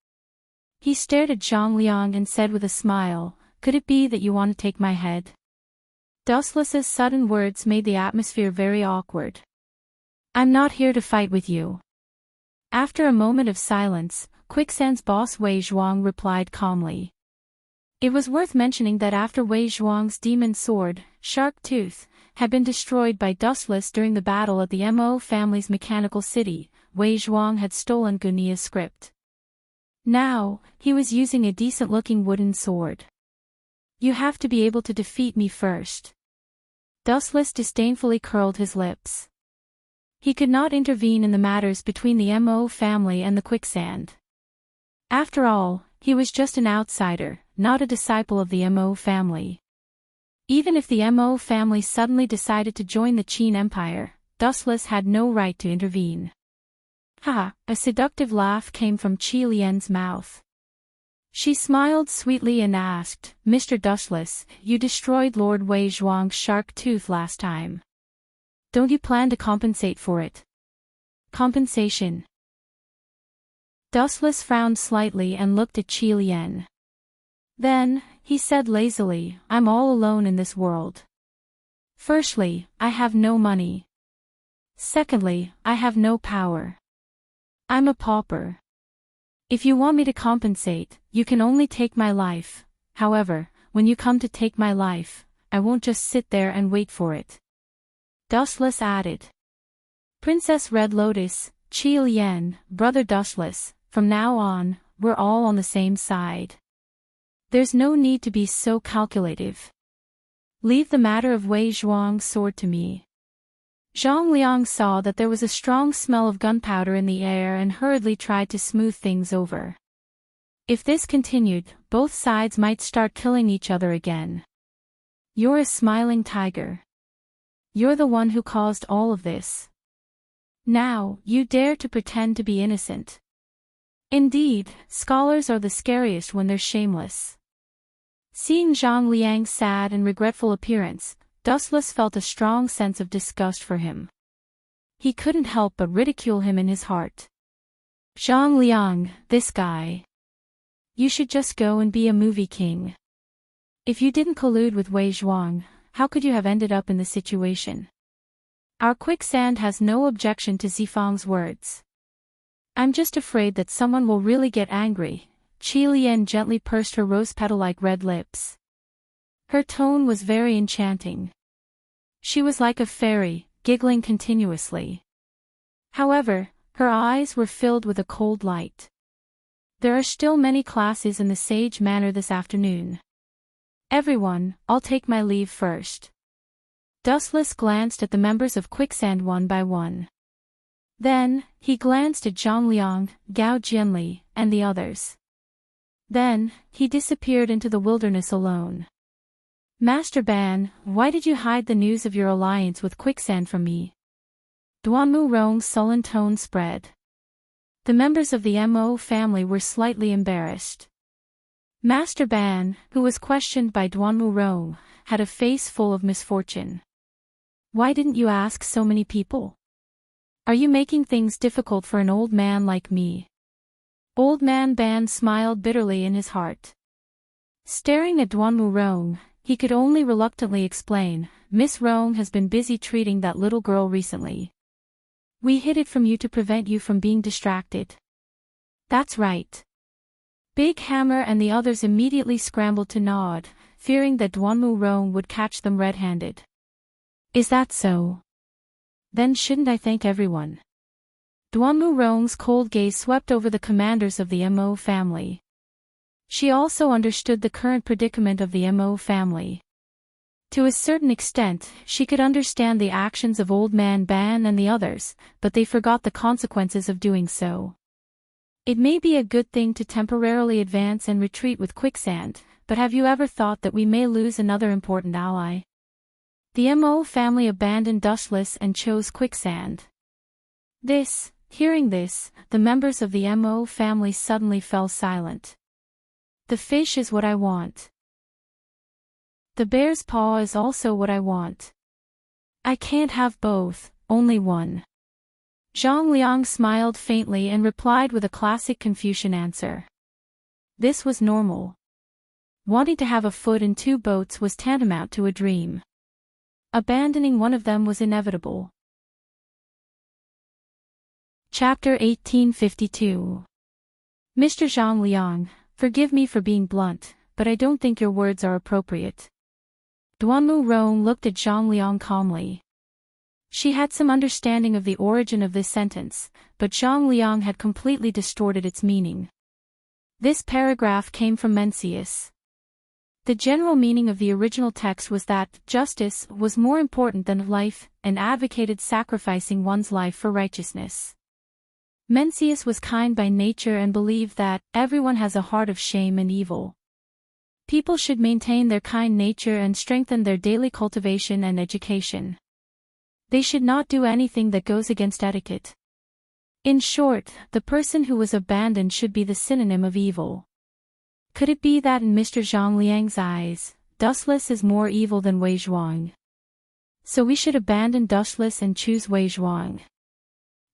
He stared at Zhang Liang and said with a smile, "Could it be that you want to take my head?" Dustless's sudden words made the atmosphere very awkward. "I'm not here to fight with you." After a moment of silence, Quicksand's boss Wei Zhuang replied calmly. It was worth mentioning that after Wei Zhuang's demon sword, Shark Tooth, had been destroyed by Dustless during the battle at the Mo family's mechanical city, Wei Zhuang had stolen Gunia's script. Now, he was using a decent-looking wooden sword. "You have to be able to defeat me first." Dustless disdainfully curled his lips. He could not intervene in the matters between the Mo family and the Quicksand. After all, he was just an outsider, not a disciple of the Mo family. Even if the Mo family suddenly decided to join the Qin Empire, Dustless had no right to intervene. Ha! A seductive laugh came from Qi Lian's mouth. She smiled sweetly and asked, "Mr. Dustless, you destroyed Lord Wei Zhuang's shark tooth last time. Don't you plan to compensate for it?" Compensation. Dustless frowned slightly and looked at Qi Lian. Then, he said lazily, "I'm all alone in this world. Firstly, I have no money. Secondly, I have no power. I'm a pauper. If you want me to compensate, you can only take my life. However, when you come to take my life, I won't just sit there and wait for it. Dustless added. Princess Red Lotus, Qi Lian, Brother Dustless, from now on, we're all on the same side. There's no need to be so calculative. Leave the matter of Wei Zhuang's sword to me. Zhang Liang saw that there was a strong smell of gunpowder in the air and hurriedly tried to smooth things over. If this continued, both sides might start killing each other again. You're a smiling tiger. You're the one who caused all of this. Now, you dare to pretend to be innocent. Indeed, scholars are the scariest when they're shameless. Seeing Zhang Liang's sad and regretful appearance, Dustless felt a strong sense of disgust for him. He couldn't help but ridicule him in his heart. Zhang Liang, this guy. You should just go and be a movie king. If you didn't collude with Wei Zhuang, how could you have ended up in this situation? Our quicksand has no objection to Zifang's words. I'm just afraid that someone will really get angry. Qi Lian gently pursed her rose-petal-like red lips. Her tone was very enchanting. She was like a fairy, giggling continuously. However, her eyes were filled with a cold light. There are still many classes in the Sage Manor this afternoon. Everyone, I'll take my leave first. Dustless glanced at the members of Quicksand one by one. Then, he glanced at Zhang Liang, Gao Jianli, and the others. Then, he disappeared into the wilderness alone. Master Ban, why did you hide the news of your alliance with Quicksand from me? Duanmu Rong's sullen tone spread. The members of the Mo family were slightly embarrassed. Master Ban, who was questioned by Duanmu Rong, had a face full of misfortune. Why didn't you ask so many people? Are you making things difficult for an old man like me? Old man Ban smiled bitterly in his heart. Staring at Duanmu Rong, he could only reluctantly explain, Miss Rong has been busy treating that little girl recently. We hid it from you to prevent you from being distracted. That's right. Big Hammer and the others immediately scrambled to nod, fearing that Duanmu Rong would catch them red-handed. Is that so? Then shouldn't I thank everyone? Duanmu Rong's cold gaze swept over the commanders of the Mo family. She also understood the current predicament of the Mo family. To a certain extent, she could understand the actions of Old Man Ban and the others, but they forgot the consequences of doing so. It may be a good thing to temporarily advance and retreat with Quicksand, but have you ever thought that we may lose another important ally? The Mo family abandoned Dustless and chose Quicksand. Hearing this, the members of the Mo family suddenly fell silent. The fish is what I want. The bear's paw is also what I want. I can't have both, only one. Zhang Liang smiled faintly and replied with a classic Confucian answer. This was normal. Wanting to have a foot in two boats was tantamount to a dream. Abandoning one of them was inevitable. Chapter 1852. Mr. Zhang Liang, forgive me for being blunt, but I don't think your words are appropriate. Duanmu Rong looked at Zhang Liang calmly. She had some understanding of the origin of this sentence, but Zhang Liang had completely distorted its meaning. This paragraph came from Mencius. The general meaning of the original text was that justice was more important than life, and advocated sacrificing one's life for righteousness. Mencius was kind by nature and believed that everyone has a heart of shame and evil. People should maintain their kind nature and strengthen their daily cultivation and education. They should not do anything that goes against etiquette. In short, the person who was abandoned should be the synonym of evil. Could it be that in Mr. Zhang Liang's eyes, Dustless is more evil than Wei Zhuang? So we should abandon Dustless and choose Wei Zhuang.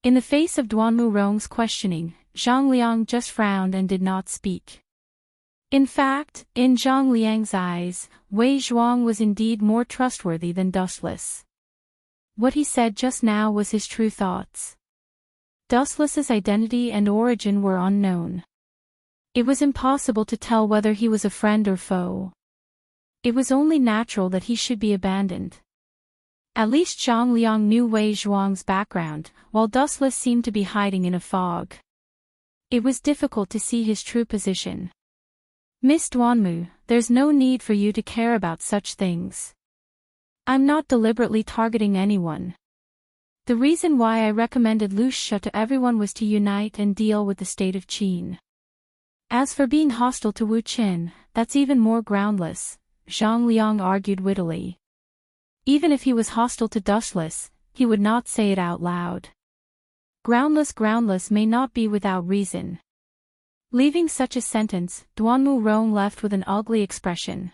In the face of Duanmu Rong's questioning, Zhang Liang just frowned and did not speak. In fact, in Zhang Liang's eyes, Wei Zhuang was indeed more trustworthy than Dustless. What he said just now was his true thoughts. Dustless's identity and origin were unknown. It was impossible to tell whether he was a friend or foe. It was only natural that he should be abandoned. At least Zhang Liang knew Wei Zhuang's background, while Dustless seemed to be hiding in a fog. It was difficult to see his true position. Miss Duanmu, there's no need for you to care about such things. I'm not deliberately targeting anyone. The reason why I recommended Lu Shi to everyone was to unite and deal with the state of Qin. As for being hostile to Wu Qin, that's even more groundless, Zhang Liang argued wittily. Even if he was hostile to Dustless, he would not say it out loud. Groundless may not be without reason. Leaving such a sentence, Duanmu Rong left with an ugly expression.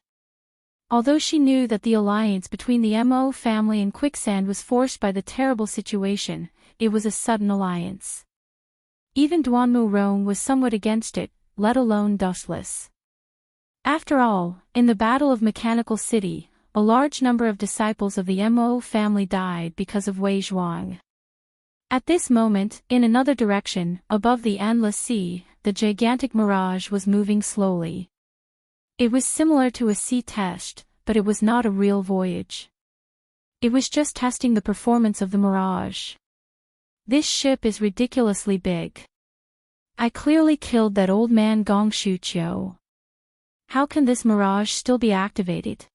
Although she knew that the alliance between the Mo family and Quicksand was forced by the terrible situation, it was a sudden alliance. Even Duanmu Rong was somewhat against it, let alone Dustless. After all, in the Battle of Mechanical City, a large number of disciples of the Mo family died because of Wei Zhuang. At this moment, in another direction, above the endless sea, the gigantic mirage was moving slowly. It was similar to a sea test, but it was not a real voyage. It was just testing the performance of the mirage. This ship is ridiculously big. I clearly killed that old man Gong Shuqiu. How can this mirage still be activated?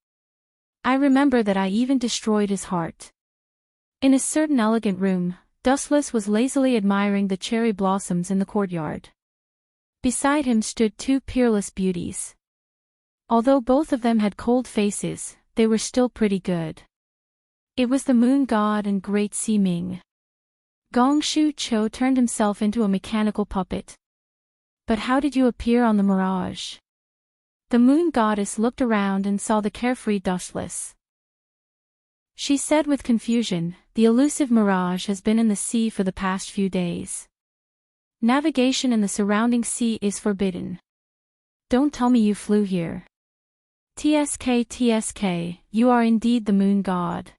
I remember that I even destroyed his heart. In a certain elegant room, Dustless was lazily admiring the cherry blossoms in the courtyard. Beside him stood two peerless beauties. Although both of them had cold faces, they were still pretty good. It was the moon god and great Sea Ming. Gong Shuqiu turned himself into a mechanical puppet. But how did you appear on the mirage? The moon goddess looked around and saw the carefree Dustless. She said with confusion, the elusive mirage has been in the sea for the past few days. Navigation in the surrounding sea is forbidden. Don't tell me you flew here. TSK, you are indeed the moon god.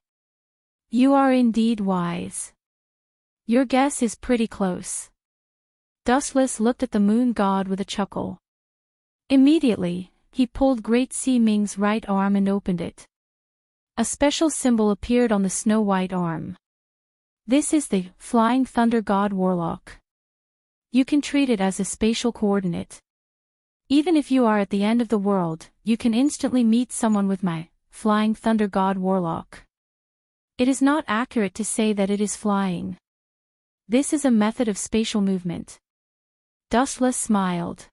You are indeed wise. Your guess is pretty close. Dustless looked at the moon god with a chuckle. Immediately, he pulled Great Sea Ming's right arm and opened it. A special symbol appeared on the snow-white arm. This is the Flying Thunder God Warlock. You can treat it as a spatial coordinate. Even if you are at the end of the world, you can instantly meet someone with my Flying Thunder God Warlock. It is not accurate to say that it is flying. This is a method of spatial movement. Dustless smiled.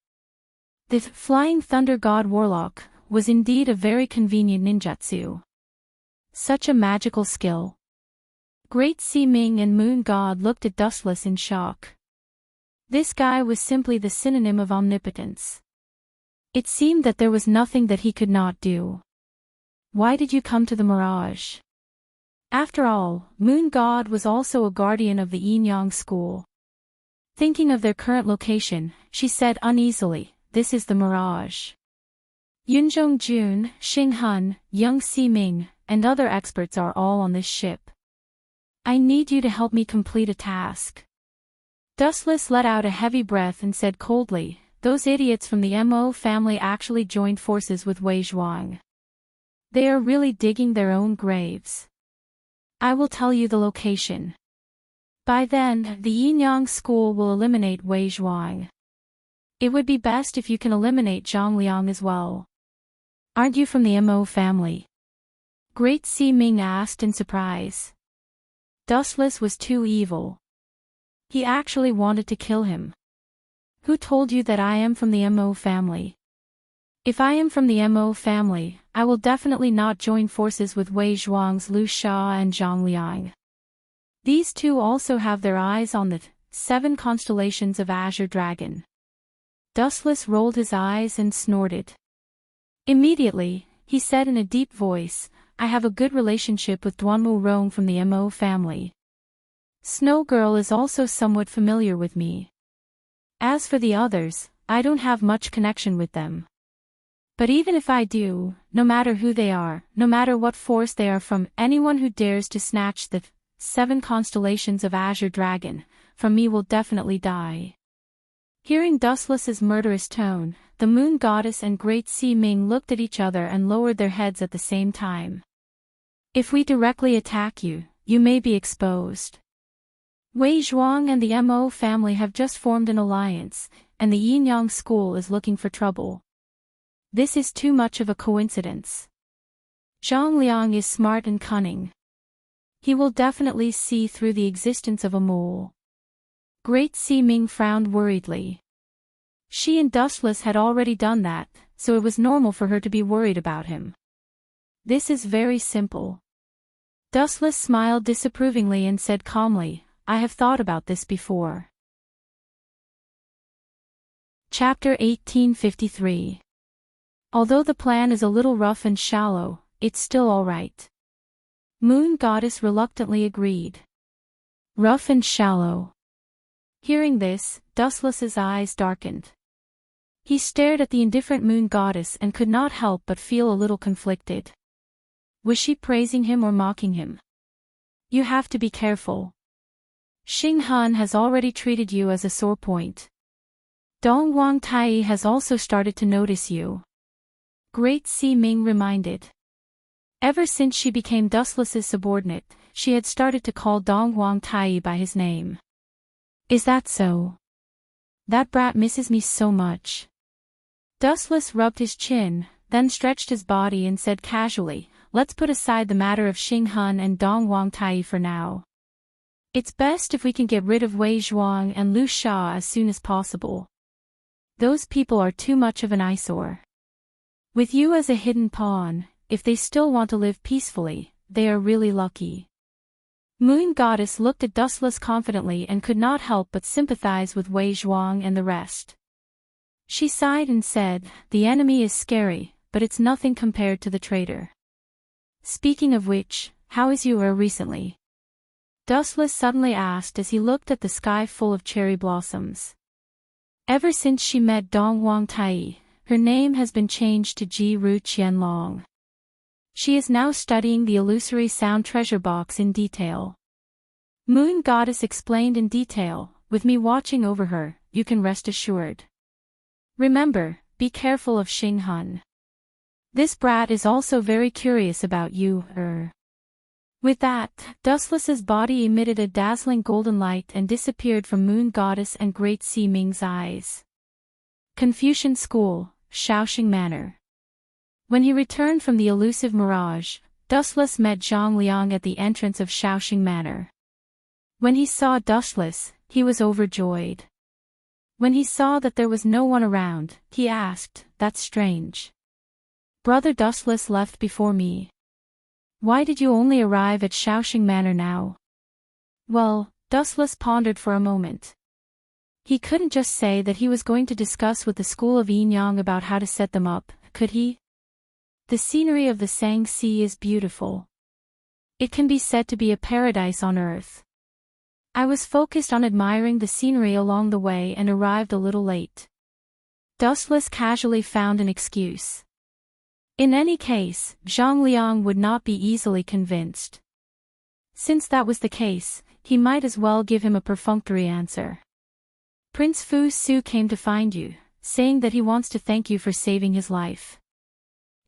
The Flying Thunder God Warlock was indeed a very convenient ninjutsu. Such a magical skill. Great Sea Ming and Moon God looked at Dustless in shock. This guy was simply the synonym of omnipotence. It seemed that there was nothing that he could not do. Why did you come to the mirage? After all, Moon God was also a guardian of the Yin-Yang school. Thinking of their current location, she said uneasily, this is the mirage. Yunzhong Jun, Xing Hun, Young Si Ming, and other experts are all on this ship. I need you to help me complete a task. Dustless let out a heavy breath and said coldly, those idiots from the Mo family actually joined forces with Wei Zhuang. They are really digging their own graves. I will tell you the location. By then, the Yin-Yang school will eliminate Wei Zhuang. It would be best if you can eliminate Zhang Liang as well. Aren't you from the Mo family? Great Sea Ming asked in surprise. Dustless was too evil. He actually wanted to kill him. Who told you that I am from the Mo family? If I am from the Mo family, I will definitely not join forces with Wei Zhuang's Lu Sha and Zhang Liang. These two also have their eyes on the 7 constellations of Azure Dragon. Dustless rolled his eyes and snorted. Immediately, he said in a deep voice, I have a good relationship with Duanmu Rong from the Mo family. Snow Girl is also somewhat familiar with me. As for the others, I don't have much connection with them. But even if I do, no matter who they are, no matter what force they are from, anyone who dares to snatch the 7 constellations of azure dragon, from me will definitely die. Hearing Dustless's murderous tone, the moon goddess and great sea Ming looked at each other and lowered their heads at the same time. If we directly attack you, you may be exposed. Wei Zhuang and the Mo family have just formed an alliance, and the Yin-Yang school is looking for trouble. This is too much of a coincidence. Zhang Liang is smart and cunning. He will definitely see through the existence of a mole. Great Sea Ming frowned worriedly. She and Dustless had already done that, so it was normal for her to be worried about him. This is very simple. Dustless smiled disapprovingly and said calmly, I have thought about this before. Chapter 1853. Although the plan is a little rough and shallow, it's still alright. Moon Goddess reluctantly agreed. Rough and shallow. Hearing this, Dustless's eyes darkened. He stared at the indifferent Moon Goddess and could not help but feel a little conflicted. Was she praising him or mocking him? You have to be careful. Xing Han has already treated you as a sore point. Dong Wang Tai has also started to notice you. Great Sea Ming reminded. Ever since she became Dustless's subordinate, she had started to call Dong Wang Tai by his name. Is that so? That brat misses me so much. Dustless rubbed his chin, then stretched his body and said casually, let's put aside the matter of Xing Han and Dong Wang Tai for now. It's best if we can get rid of Wei Zhuang and Lu Sha as soon as possible. Those people are too much of an eyesore. With you as a hidden pawn, if they still want to live peacefully, they are really lucky. Moon Goddess looked at Dustless confidently and could not help but sympathize with Wei Zhuang and the rest. She sighed and said, the enemy is scary, but it's nothing compared to the traitor. Speaking of which, how is you recently? Dustless suddenly asked as he looked at the sky full of cherry blossoms. Ever since she met Dong Wang Tai, her name has been changed to Ji Ru Qianlong. She is now studying the illusory sound treasure box in detail. Moon Goddess explained in detail, with me watching over her, you can rest assured. Remember, be careful of Xing Han. This brat is also very curious about you, With that, Dustless's body emitted a dazzling golden light and disappeared from Moon Goddess and Great Sea Ming's eyes. Confucian School, Shaoxing Manor. When he returned from the elusive mirage, Dustless met Zhang Liang at the entrance of Shaoxing Manor. When he saw Dustless, he was overjoyed. When he saw that there was no one around, he asked, that's strange. Brother Dustless left before me. Why did you only arrive at Shaoxing Manor now? Well, Dustless pondered for a moment. He couldn't just say that he was going to discuss with the school of Yin-Yang about how to set them up, could he? The scenery of the Sang Sea is beautiful. It can be said to be a paradise on earth. I was focused on admiring the scenery along the way and arrived a little late. Dustless casually found an excuse. In any case, Zhang Liang would not be easily convinced. Since that was the case, he might as well give him a perfunctory answer. Prince Fu Su came to find you, saying that he wants to thank you for saving his life.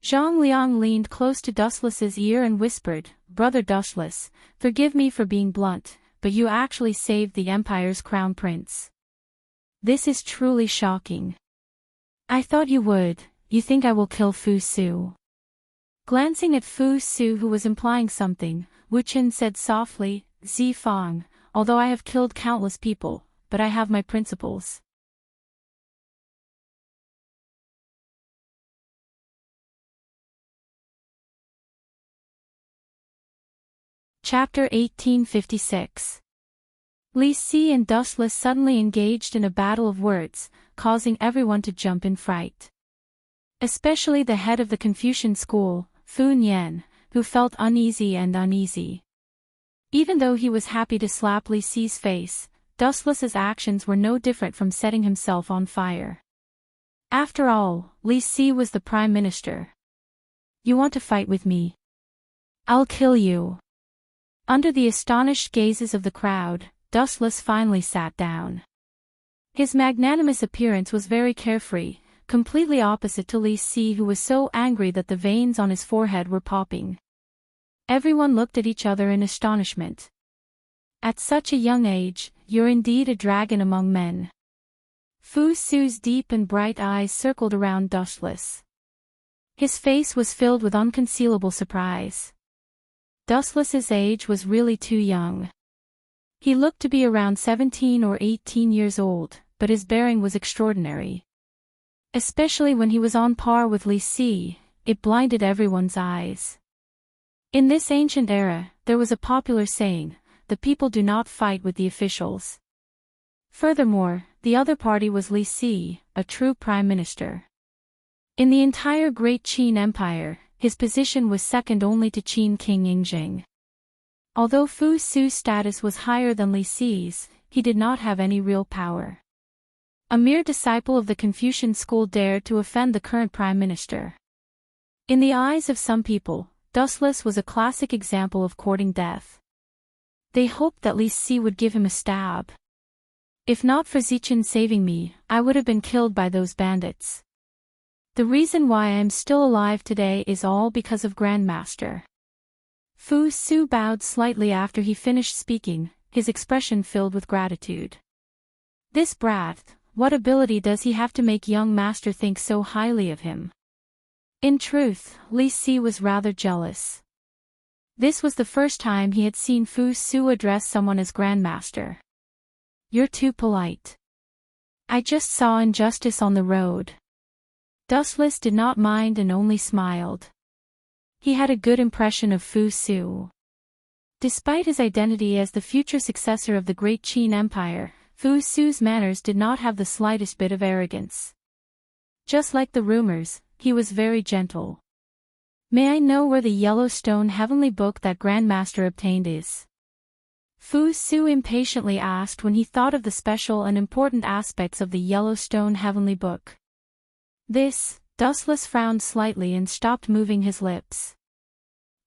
Zhang Liang leaned close to Dustless's ear and whispered, Brother Dustless, forgive me for being blunt, but you actually saved the Empire's crown prince. This is truly shocking. I thought you would. You think I will kill Fu Su? Glancing at Fu Su, who was implying something, Wu Qin said softly, Zi Fang, although I have killed countless people, but I have my principles. Chapter 1856. Li Si and Dustless suddenly engaged in a battle of words, causing everyone to jump in fright. Especially the head of the Confucian school, Fu Nian, who felt uneasy. Even though he was happy to slap Li Si's face, Dustless's actions were no different from setting himself on fire. After all, Li Si was the prime minister. You want to fight with me? I'll kill you. Under the astonished gazes of the crowd, Dustless finally sat down. His magnanimous appearance was very carefree, completely opposite to Li Si, who was so angry that the veins on his forehead were popping. Everyone looked at each other in astonishment. At such a young age, you're indeed a dragon among men. Fu Su's deep and bright eyes circled around Dustless. His face was filled with unconcealable surprise. Dustless's age was really too young. He looked to be around 17 or 18 years old, but his bearing was extraordinary. Especially when he was on par with Li Si, it blinded everyone's eyes. In this ancient era, there was a popular saying, "The people do not fight with the officials." Furthermore, the other party was Li Si, a true prime minister. In the entire Great Qin Empire, his position was second only to Qin King Yingjing. Although Fu Su's status was higher than Li Si's, he did not have any real power. A mere disciple of the Confucian school dared to offend the current prime minister. In the eyes of some people, Dustless was a classic example of courting death. They hoped that Li Si would give him a stab. If not for Zichen saving me, I would have been killed by those bandits. The reason why I am still alive today is all because of Grandmaster. Fu Su bowed slightly after he finished speaking, his expression filled with gratitude. This brat, what ability does he have to make young master think so highly of him? In truth, Li Si was rather jealous. This was the first time he had seen Fu Su address someone as Grandmaster. You're too polite. I just saw injustice on the road. Dustless did not mind and only smiled. He had a good impression of Fu Su. Despite his identity as the future successor of the Great Qin Empire, Fu Su's manners did not have the slightest bit of arrogance. Just like the rumors, he was very gentle. May I know where the Yellowstone Heavenly Book that Grandmaster obtained is? Fu Su impatiently asked when he thought of the special and important aspects of the Yellowstone Heavenly Book. Dustless frowned slightly and stopped moving his lips.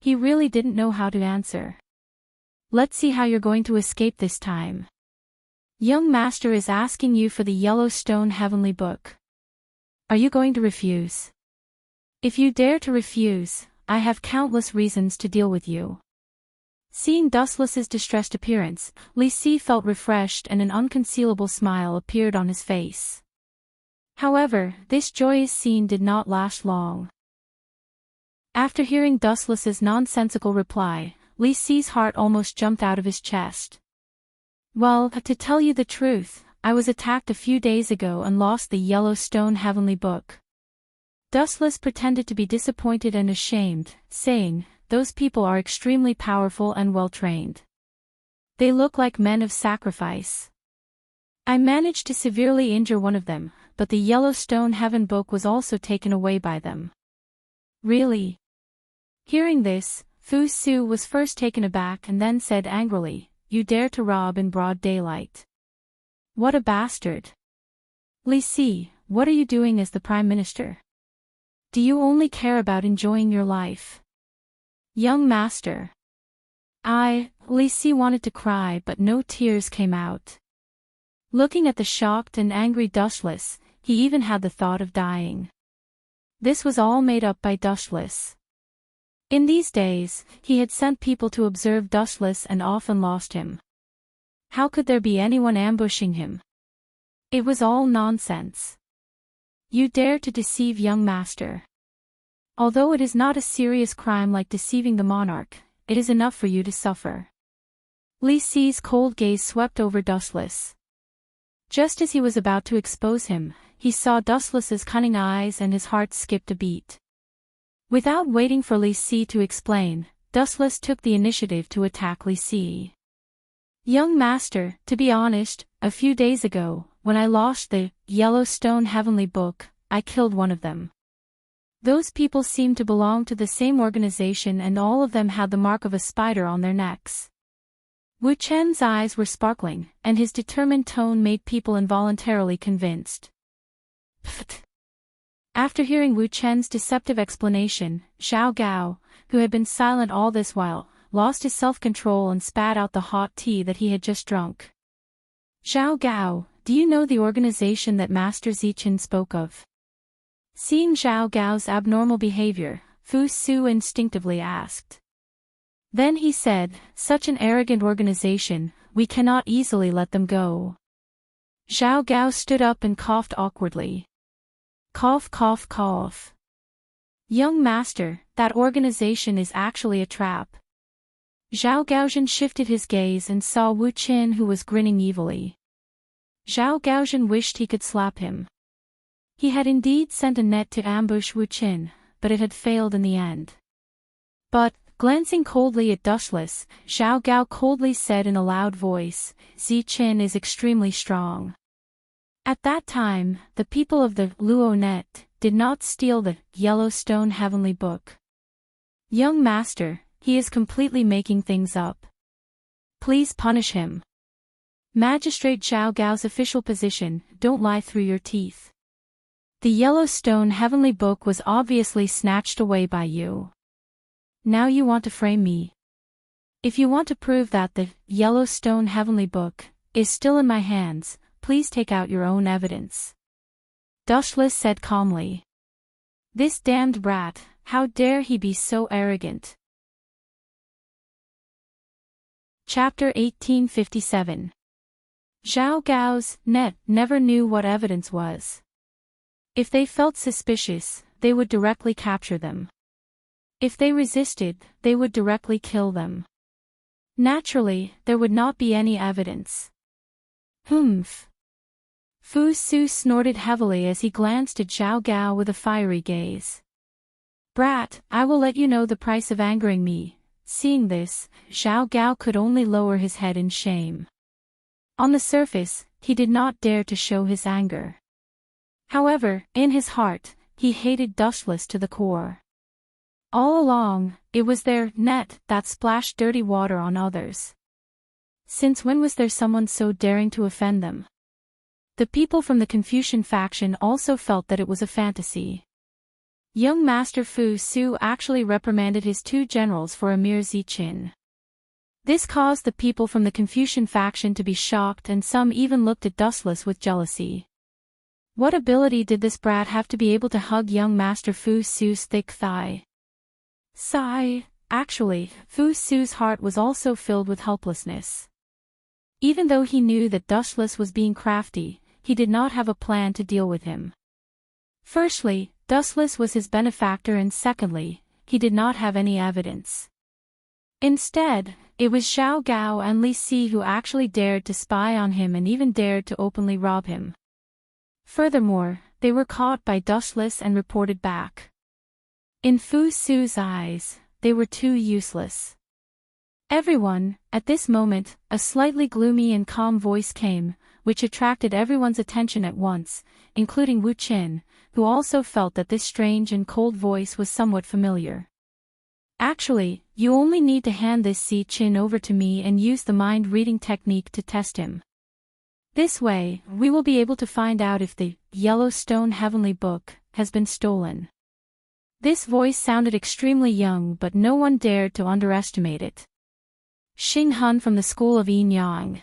He really didn't know how to answer. Let's see how you're going to escape this time. Young Master is asking you for the Yellowstone Heavenly Book. Are you going to refuse? If you dare to refuse, I have countless reasons to deal with you. Seeing Dustless's distressed appearance, Li Si felt refreshed and an unconcealable smile appeared on his face. However, this joyous scene did not last long. After hearing Dustless's nonsensical reply, Li Si's heart almost jumped out of his chest. Well, to tell you the truth, I was attacked a few days ago and lost the Yellowstone Heavenly Book. Dustless pretended to be disappointed and ashamed, saying, "Those people are extremely powerful and well-trained. They look like men of sacrifice. I managed to severely injure one of them, but the Yellowstone Heaven Book was also taken away by them." Really? Hearing this, Fu Su was first taken aback and then said angrily, "You dare to rob in broad daylight. What a bastard. Li Si, what are you doing as the Prime Minister? Do you only care about enjoying your life?" Young Master. Li Si wanted to cry but no tears came out. Looking at the shocked and angry Dustless, he even had the thought of dying. This was all made up by Dustless. In these days, he had sent people to observe Dustless and often lost him. How could there be anyone ambushing him? It was all nonsense. You dare to deceive young Master. Although it is not a serious crime like deceiving the monarch, it is enough for you to suffer. Li Si's cold gaze swept over Dustless. Just as he was about to expose him, he saw Dustless's cunning eyes and his heart skipped a beat. Without waiting for Li Si to explain, Dustless took the initiative to attack Li Si. Young Master, to be honest, a few days ago, when I lost the Yellowstone Heavenly Book, I killed one of them. Those people seemed to belong to the same organization and all of them had the mark of a spider on their necks. Wu Chen's eyes were sparkling, and his determined tone made people involuntarily convinced. Pfft. After hearing Wu Chen's deceptive explanation, Xiao Gao, who had been silent all this while, lost his self-control and spat out the hot tea that he had just drunk. "Zhao Gao, do you know the organization that Master Zichen spoke of?" Seeing Zhao Gao's abnormal behavior, Fu Su instinctively asked. Then he said, "Such an arrogant organization, we cannot easily let them go." Zhao Gao stood up and coughed awkwardly. Cough, cough, cough. "Young master, that organization is actually a trap." Zhao Gaozhen shifted his gaze and saw Wu Qin, who was grinning evilly. Zhao Gaozhen wished he could slap him. He had indeed sent a net to ambush Wu Qin, but it had failed in the end. But, glancing coldly at Dushless, Zhao Gao coldly said in a loud voice, "Zichen is extremely strong." At that time, the people of the Luo Net did not steal the Yellowstone Heavenly Book. "Young master, he is completely making things up. Please punish him." Magistrate Zhao Gao's official position, "Don't lie through your teeth. The Yellowstone Heavenly Book was obviously snatched away by you. Now you want to frame me. If you want to prove that the Yellowstone Heavenly Book is still in my hands, please take out your own evidence." Dushless said calmly. "This damned brat, how dare he be so arrogant?" Chapter 1857. Zhao Gao's net never knew what evidence was. If they felt suspicious, they would directly capture them. If they resisted, they would directly kill them. Naturally, there would not be any evidence. Humph. Fu Su snorted heavily as he glanced at Zhao Gao with a fiery gaze. "Brat, I will let you know the price of angering me." Seeing this, Zhao Gao could only lower his head in shame. On the surface, he did not dare to show his anger. However, in his heart, he hated Dushless to the core. All along, it was their net that splashed dirty water on others. Since when was there someone so daring to offend them? The people from the Confucian faction also felt that it was a fantasy. Young Master Fu Su actually reprimanded his two generals for a mere Zichen. This caused the people from the Confucian faction to be shocked, and some even looked at Dustless with jealousy. What ability did this brat have to be able to hug young Master Fu Su's thick thigh? Sigh. Actually, Fu Su's heart was also filled with helplessness. Even though he knew that Dustless was being crafty, he did not have a plan to deal with him. Firstly, Dustless was his benefactor, and secondly, he did not have any evidence. Instead, it was Zhao Gao and Li Si who actually dared to spy on him and even dared to openly rob him. Furthermore, they were caught by Dustless and reported back. In Fu Su's eyes, they were too useless. Everyone, at this moment, a slightly gloomy and calm voice came, which attracted everyone's attention at once, including Wu Qin, who also felt that this strange and cold voice was somewhat familiar. "Actually, you only need to hand this Zichen over to me and use the mind-reading technique to test him. This way, we will be able to find out if the Yellowstone Heavenly Book has been stolen." This voice sounded extremely young, but no one dared to underestimate it. Xing Hun from the school of Yin Yang.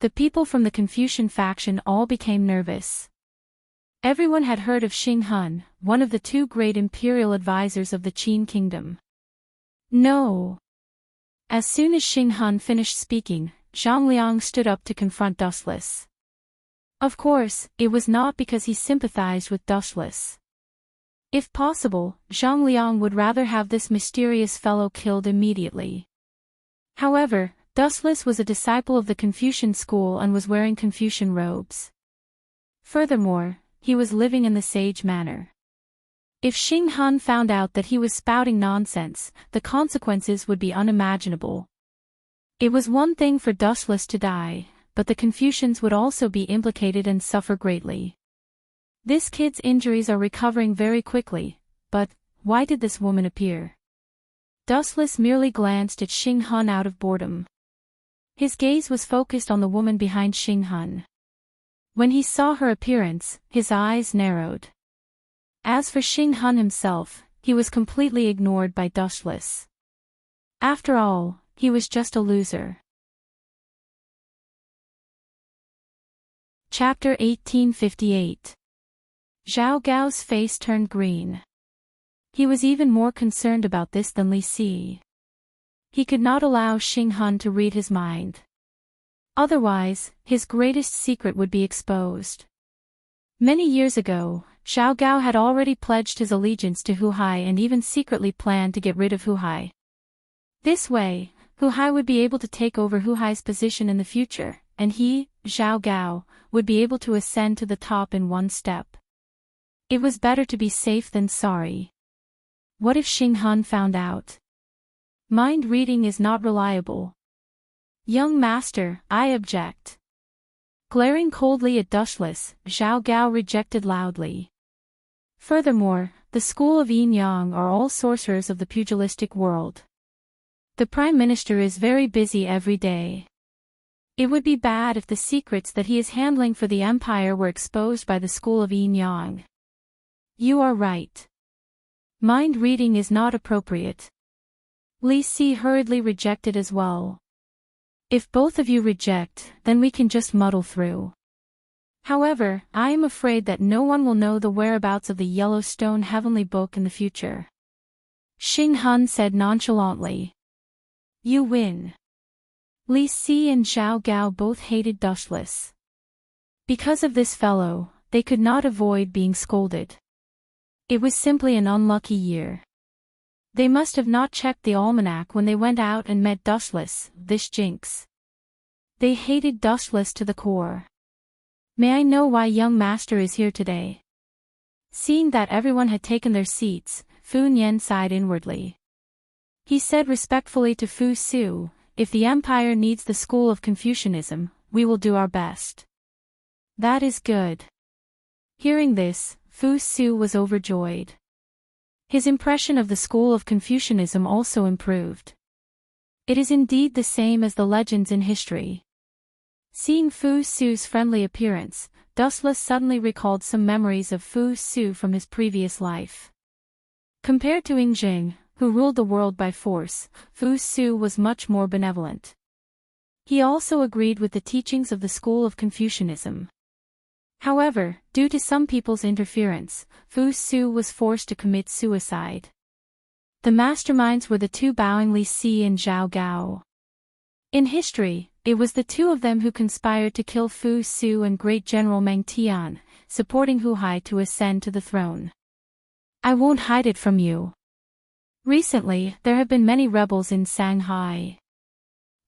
The people from the Confucian faction all became nervous. Everyone had heard of Xing Hun, one of the two great imperial advisors of the Qin kingdom. No. As soon as Xing Hun finished speaking, Zhang Liang stood up to confront Dustless. Of course, it was not because he sympathized with Dustless. If possible, Zhang Liang would rather have this mysterious fellow killed immediately. However, Dustless was a disciple of the Confucian school and was wearing Confucian robes. Furthermore, he was living in the sage manner. If Xing Hun found out that he was spouting nonsense, the consequences would be unimaginable. It was one thing for Dustless to die, but the Confucians would also be implicated and suffer greatly. This kid's injuries are recovering very quickly, but why did this woman appear? Dustless merely glanced at Xing Hun out of boredom. His gaze was focused on the woman behind Xing Hun. When he saw her appearance, his eyes narrowed. As for Xing Hun himself, he was completely ignored by Dustless. After all, he was just a loser. Chapter 1858. Zhao Gao's face turned green. He was even more concerned about this than Li Si. He could not allow Xing Hun to read his mind. Otherwise, his greatest secret would be exposed. Many years ago, Zhao Gao had already pledged his allegiance to Hu Hai and even secretly planned to get rid of Hu Hai. This way, Hu Hai would be able to take over Hu Hai's position in the future, and he, Zhao Gao, would be able to ascend to the top in one step. It was better to be safe than sorry. What if Xing Hun found out? Mind reading is not reliable. Young master, I object. Glaring coldly at Dushless, Zhao Gao rejected loudly. Furthermore, the school of Yin Yang are all sorcerers of the pugilistic world. The Prime Minister is very busy every day. It would be bad if the secrets that he is handling for the empire were exposed by the school of Yin Yang. You are right. Mind reading is not appropriate. Li Si hurriedly rejected as well. If both of you reject, then we can just muddle through. However, I am afraid that no one will know the whereabouts of the Yellowstone Heavenly Book in the future. Xing Hun said nonchalantly. You win. Li Si and Zhao Gao both hated Dushless. Because of this fellow, they could not avoid being scolded. It was simply an unlucky year. They must have not checked the almanac when they went out and met Dushless, this jinx. They hated Dushless to the core. May I know why young master is here today? Seeing that everyone had taken their seats, Fu Nian sighed inwardly. He said respectfully to Fu Su, if the empire needs the school of Confucianism, we will do our best. That is good. Hearing this, Fu Su was overjoyed. His impression of the school of Confucianism also improved. It is indeed the same as the legends in history. Seeing Fu Su's friendly appearance, Dustless suddenly recalled some memories of Fu Su from his previous life. Compared to Ing Jing, who ruled the world by force, Fu Su was much more benevolent. He also agreed with the teachings of the school of Confucianism. However, due to some people's interference, Fu Su was forced to commit suicide. The masterminds were the two bowing Li Si and Zhao Gao. In history, it was the two of them who conspired to kill Fu Su and Great General Meng Tian, supporting Hu Hai to ascend to the throne. I won't hide it from you. Recently, there have been many rebels in Shanghai.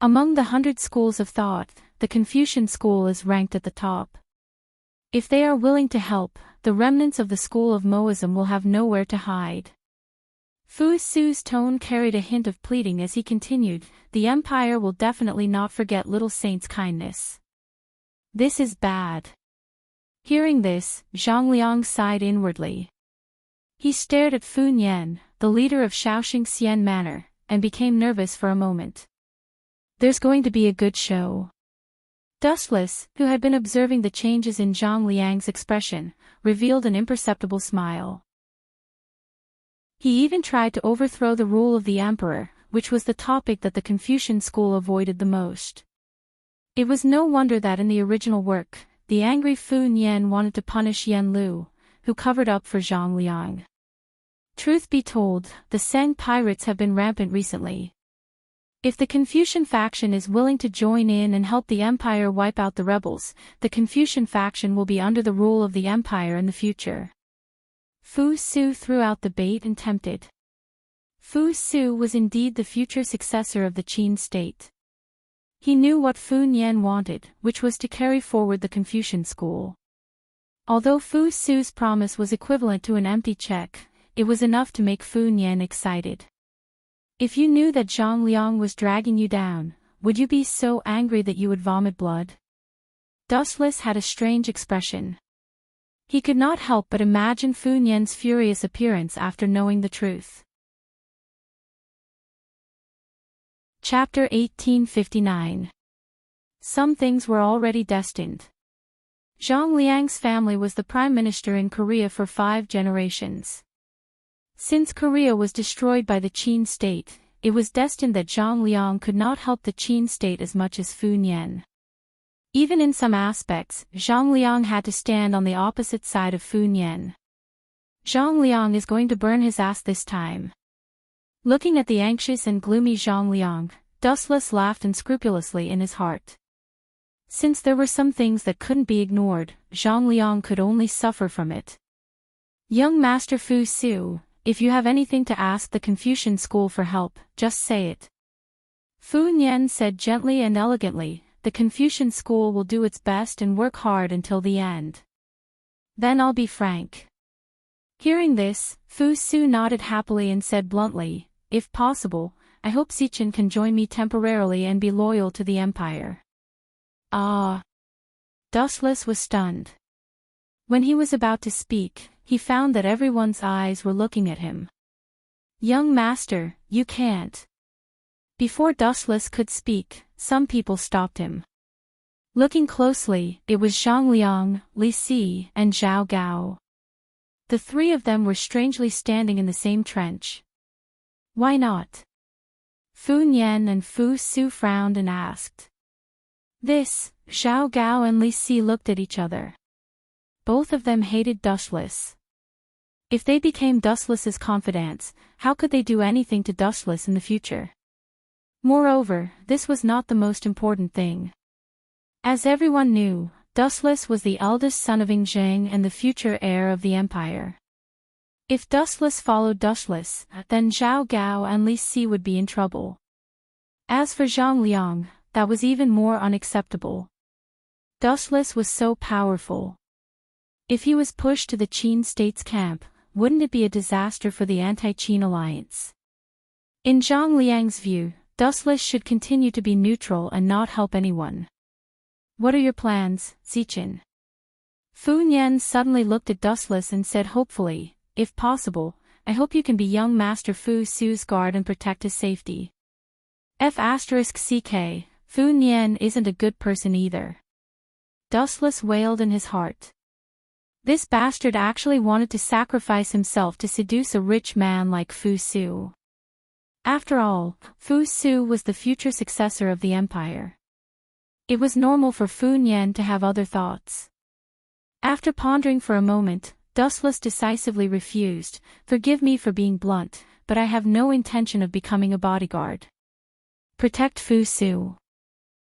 Among the 100 schools of thought, the Confucian school is ranked at the top. If they are willing to help, the remnants of the school of Moism will have nowhere to hide. Fu Su's tone carried a hint of pleading as he continued, the empire will definitely not forget little saint's kindness. This is bad. Hearing this, Zhang Liang sighed inwardly. He stared at Fu Nian, the leader of Shaoxing Xian Manor, and became nervous for a moment. There's going to be a good show. Dustless, who had been observing the changes in Zhang Liang's expression, revealed an imperceptible smile. He even tried to overthrow the rule of the emperor, which was the topic that the Confucian school avoided the most. It was no wonder that in the original work, the angry Fu Nian wanted to punish Yan Lu, who covered up for Zhang Liang. Truth be told, the Seng pirates have been rampant recently. If the Confucian faction is willing to join in and help the empire wipe out the rebels, the Confucian faction will be under the rule of the empire in the future. Fu Su threw out the bait and tempted. Fu Su was indeed the future successor of the Qin state. He knew what Fu Nian wanted, which was to carry forward the Confucian school. Although Fu Su's promise was equivalent to an empty check, it was enough to make Fu Nian excited. If you knew that Zhang Liang was dragging you down, would you be so angry that you would vomit blood? Dustless had a strange expression. He could not help but imagine Fu Nian's furious appearance after knowing the truth. Chapter 1859. Some things were already destined. Zhang Liang's family was the prime minister in Korea for 5 generations. Since Korea was destroyed by the Qin state, it was destined that Zhang Liang could not help the Qin state as much as Fu Nian. Even in some aspects, Zhang Liang had to stand on the opposite side of Fu Nian. Zhang Liang is going to burn his ass this time. Looking at the anxious and gloomy Zhang Liang, Dustless laughed unscrupulously in his heart. Since there were some things that couldn't be ignored, Zhang Liang could only suffer from it. Young Master Fu Su, if you have anything to ask the Confucian school for help, just say it. Fu Nian said gently and elegantly, the Confucian school will do its best and work hard until the end. Then I'll be frank. Hearing this, Fu Su nodded happily and said bluntly, if possible, I hope Zichen can join me temporarily and be loyal to the empire. Ah! Dustless was stunned. When he was about to speak, he found that everyone's eyes were looking at him. Young master, you can't. Before Dustless could speak, some people stopped him. Looking closely, it was Zhang Liang, Li Si, and Zhao Gao. The three of them were strangely standing in the same trench. Why not? Fu Nian and Fu Su frowned and asked. This, Zhao Gao and Li Si looked at each other. Both of them hated Dustless. If they became Dustless's confidants, how could they do anything to Dustless in the future? Moreover, this was not the most important thing. As everyone knew, Dustless was the eldest son of Ing Zheng and the future heir of the empire. If Dustless followed Dustless, then Zhao Gao and Li Si would be in trouble. As for Zhang Liang, that was even more unacceptable. Dustless was so powerful. If he was pushed to the Qin state's camp, wouldn't it be a disaster for the anti-Qin alliance? In Zhang Liang's view, Dustless should continue to be neutral and not help anyone. What are your plans, Zichen? Fu Nian suddenly looked at Dustless and said hopefully, if possible, I hope you can be young Master Fu Su's guard and protect his safety. F***ck, Fu Nian isn't a good person either. Dustless wailed in his heart. This bastard actually wanted to sacrifice himself to seduce a rich man like Fu Su. After all, Fu Su was the future successor of the empire. It was normal for Fu Nian to have other thoughts. After pondering for a moment, Dustless decisively refused, forgive me for being blunt, but I have no intention of becoming a bodyguard. Protect Fu Su.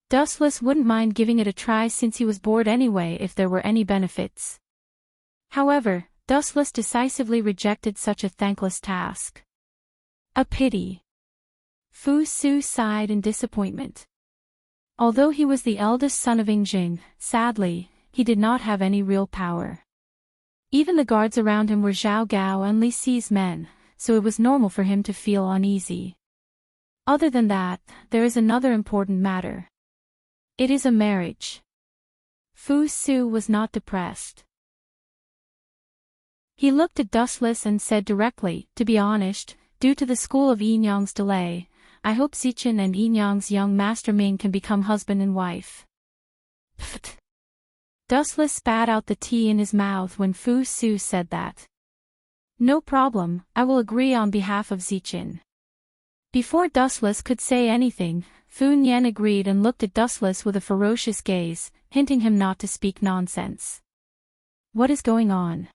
Dustless wouldn't mind giving it a try since he was bored anyway if there were any benefits. However, Dustless decisively rejected such a thankless task. A pity. Fu Su sighed in disappointment. Although he was the eldest son of Ing Jing, sadly, he did not have any real power. Even the guards around him were Zhao Gao and Li Si's men, so it was normal for him to feel uneasy. Other than that, there is another important matter. It is a marriage. Fu Su was not depressed. He looked at Dustless and said directly, to be honest, due to the school of Yinyang's delay, I hope Zichen and Yinyang's young master Ming can become husband and wife. Pfft. Dustless spat out the tea in his mouth when Fu Su said that. No problem, I will agree on behalf of Zichen. Before Dustless could say anything, Fu Nian agreed and looked at Dustless with a ferocious gaze, hinting him not to speak nonsense. What is going on?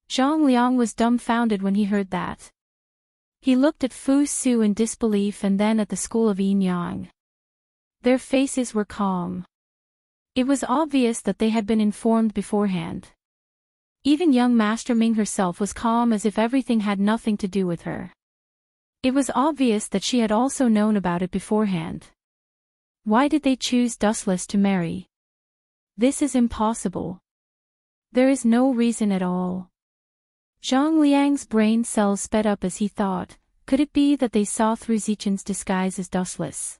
Zhang Liang was dumbfounded when he heard that. He looked at Fu Su in disbelief and then at the school of Yinyang. Their faces were calm. It was obvious that they had been informed beforehand. Even young Master Ming herself was calm as if everything had nothing to do with her. It was obvious that she had also known about it beforehand. Why did they choose Dustless to marry? This is impossible. There is no reason at all. Zhang Liang's brain cells sped up as he thought, could it be that they saw through Zichen's disguise as Dustless?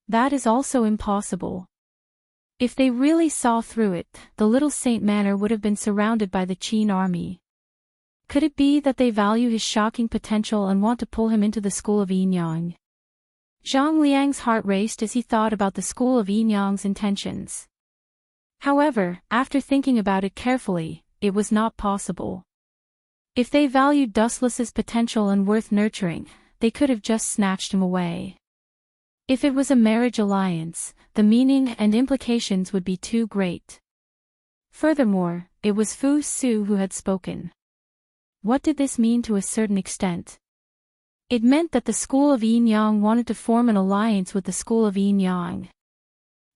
That is also impossible. If they really saw through it, the little Saint Manor would have been surrounded by the Qin army. Could it be that they value his shocking potential and want to pull him into the school of Yinyang? Zhang Liang's heart raced as he thought about the school of Yinyang's intentions. However, after thinking about it carefully, it was not possible. If they valued Dustless's potential and worth nurturing, they could have just snatched him away. If it was a marriage alliance, the meaning and implications would be too great. Furthermore, it was Fu Su who had spoken. What did this mean to a certain extent? It meant that the school of Yin Yang wanted to form an alliance with the school of Yin Yang.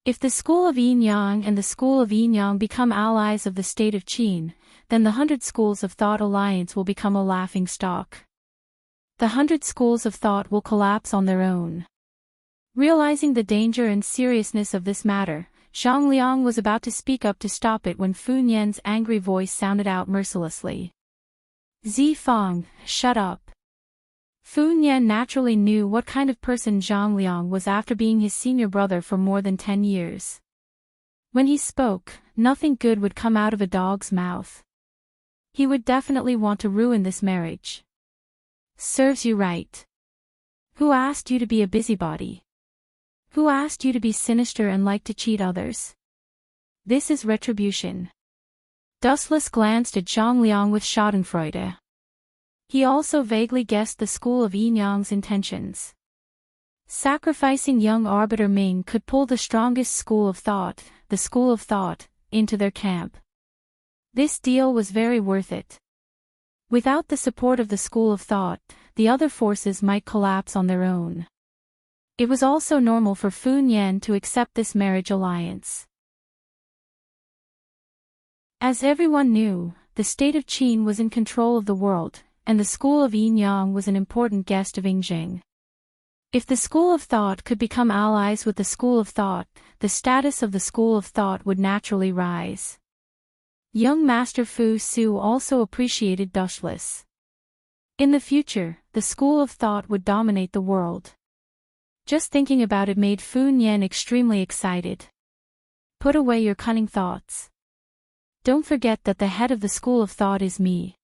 If the school of Yin Yang and the school of Yin Yang become allies of the state of Qin, then the 100 schools of thought alliance will become a laughing stock. The 100 schools of thought will collapse on their own. Realizing the danger and seriousness of this matter, Zhang Liang was about to speak up to stop it when Fu Nian's angry voice sounded out mercilessly. Zi Fang, shut up. Fu Nian naturally knew what kind of person Zhang Liang was after being his senior brother for more than 10 years. When he spoke, nothing good would come out of a dog's mouth. He would definitely want to ruin this marriage. Serves you right. Who asked you to be a busybody? Who asked you to be sinister and like to cheat others? This is retribution. Dustless glanced at Zhang Liang with schadenfreude. He also vaguely guessed the school of Yin Yang's intentions. Sacrificing young Arbiter Ming could pull the strongest school of thought, the school of thought, into their camp. This deal was very worth it. Without the support of the school of thought, the other forces might collapse on their own. It was also normal for Fu Nian to accept this marriage alliance. As everyone knew, the state of Qin was in control of the world, and the school of Yin Yang was an important guest of Yingjing. If the school of thought could become allies with the school of thought, the status of the school of thought would naturally rise. Young Master Fu Su also appreciated Dustless. In the future, the school of thought would dominate the world. Just thinking about it made Fu Nian extremely excited. Put away your cunning thoughts. Don't forget that the head of the school of thought is me.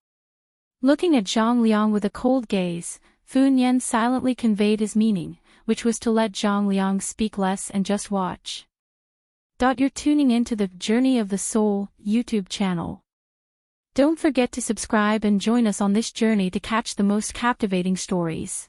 Looking at Zhang Liang with a cold gaze, Fu Nian silently conveyed his meaning, which was to let Zhang Liang speak less and just watch. You're tuning into the Journey of the Soul YouTube channel. Don't forget to subscribe and join us on this journey to catch the most captivating stories.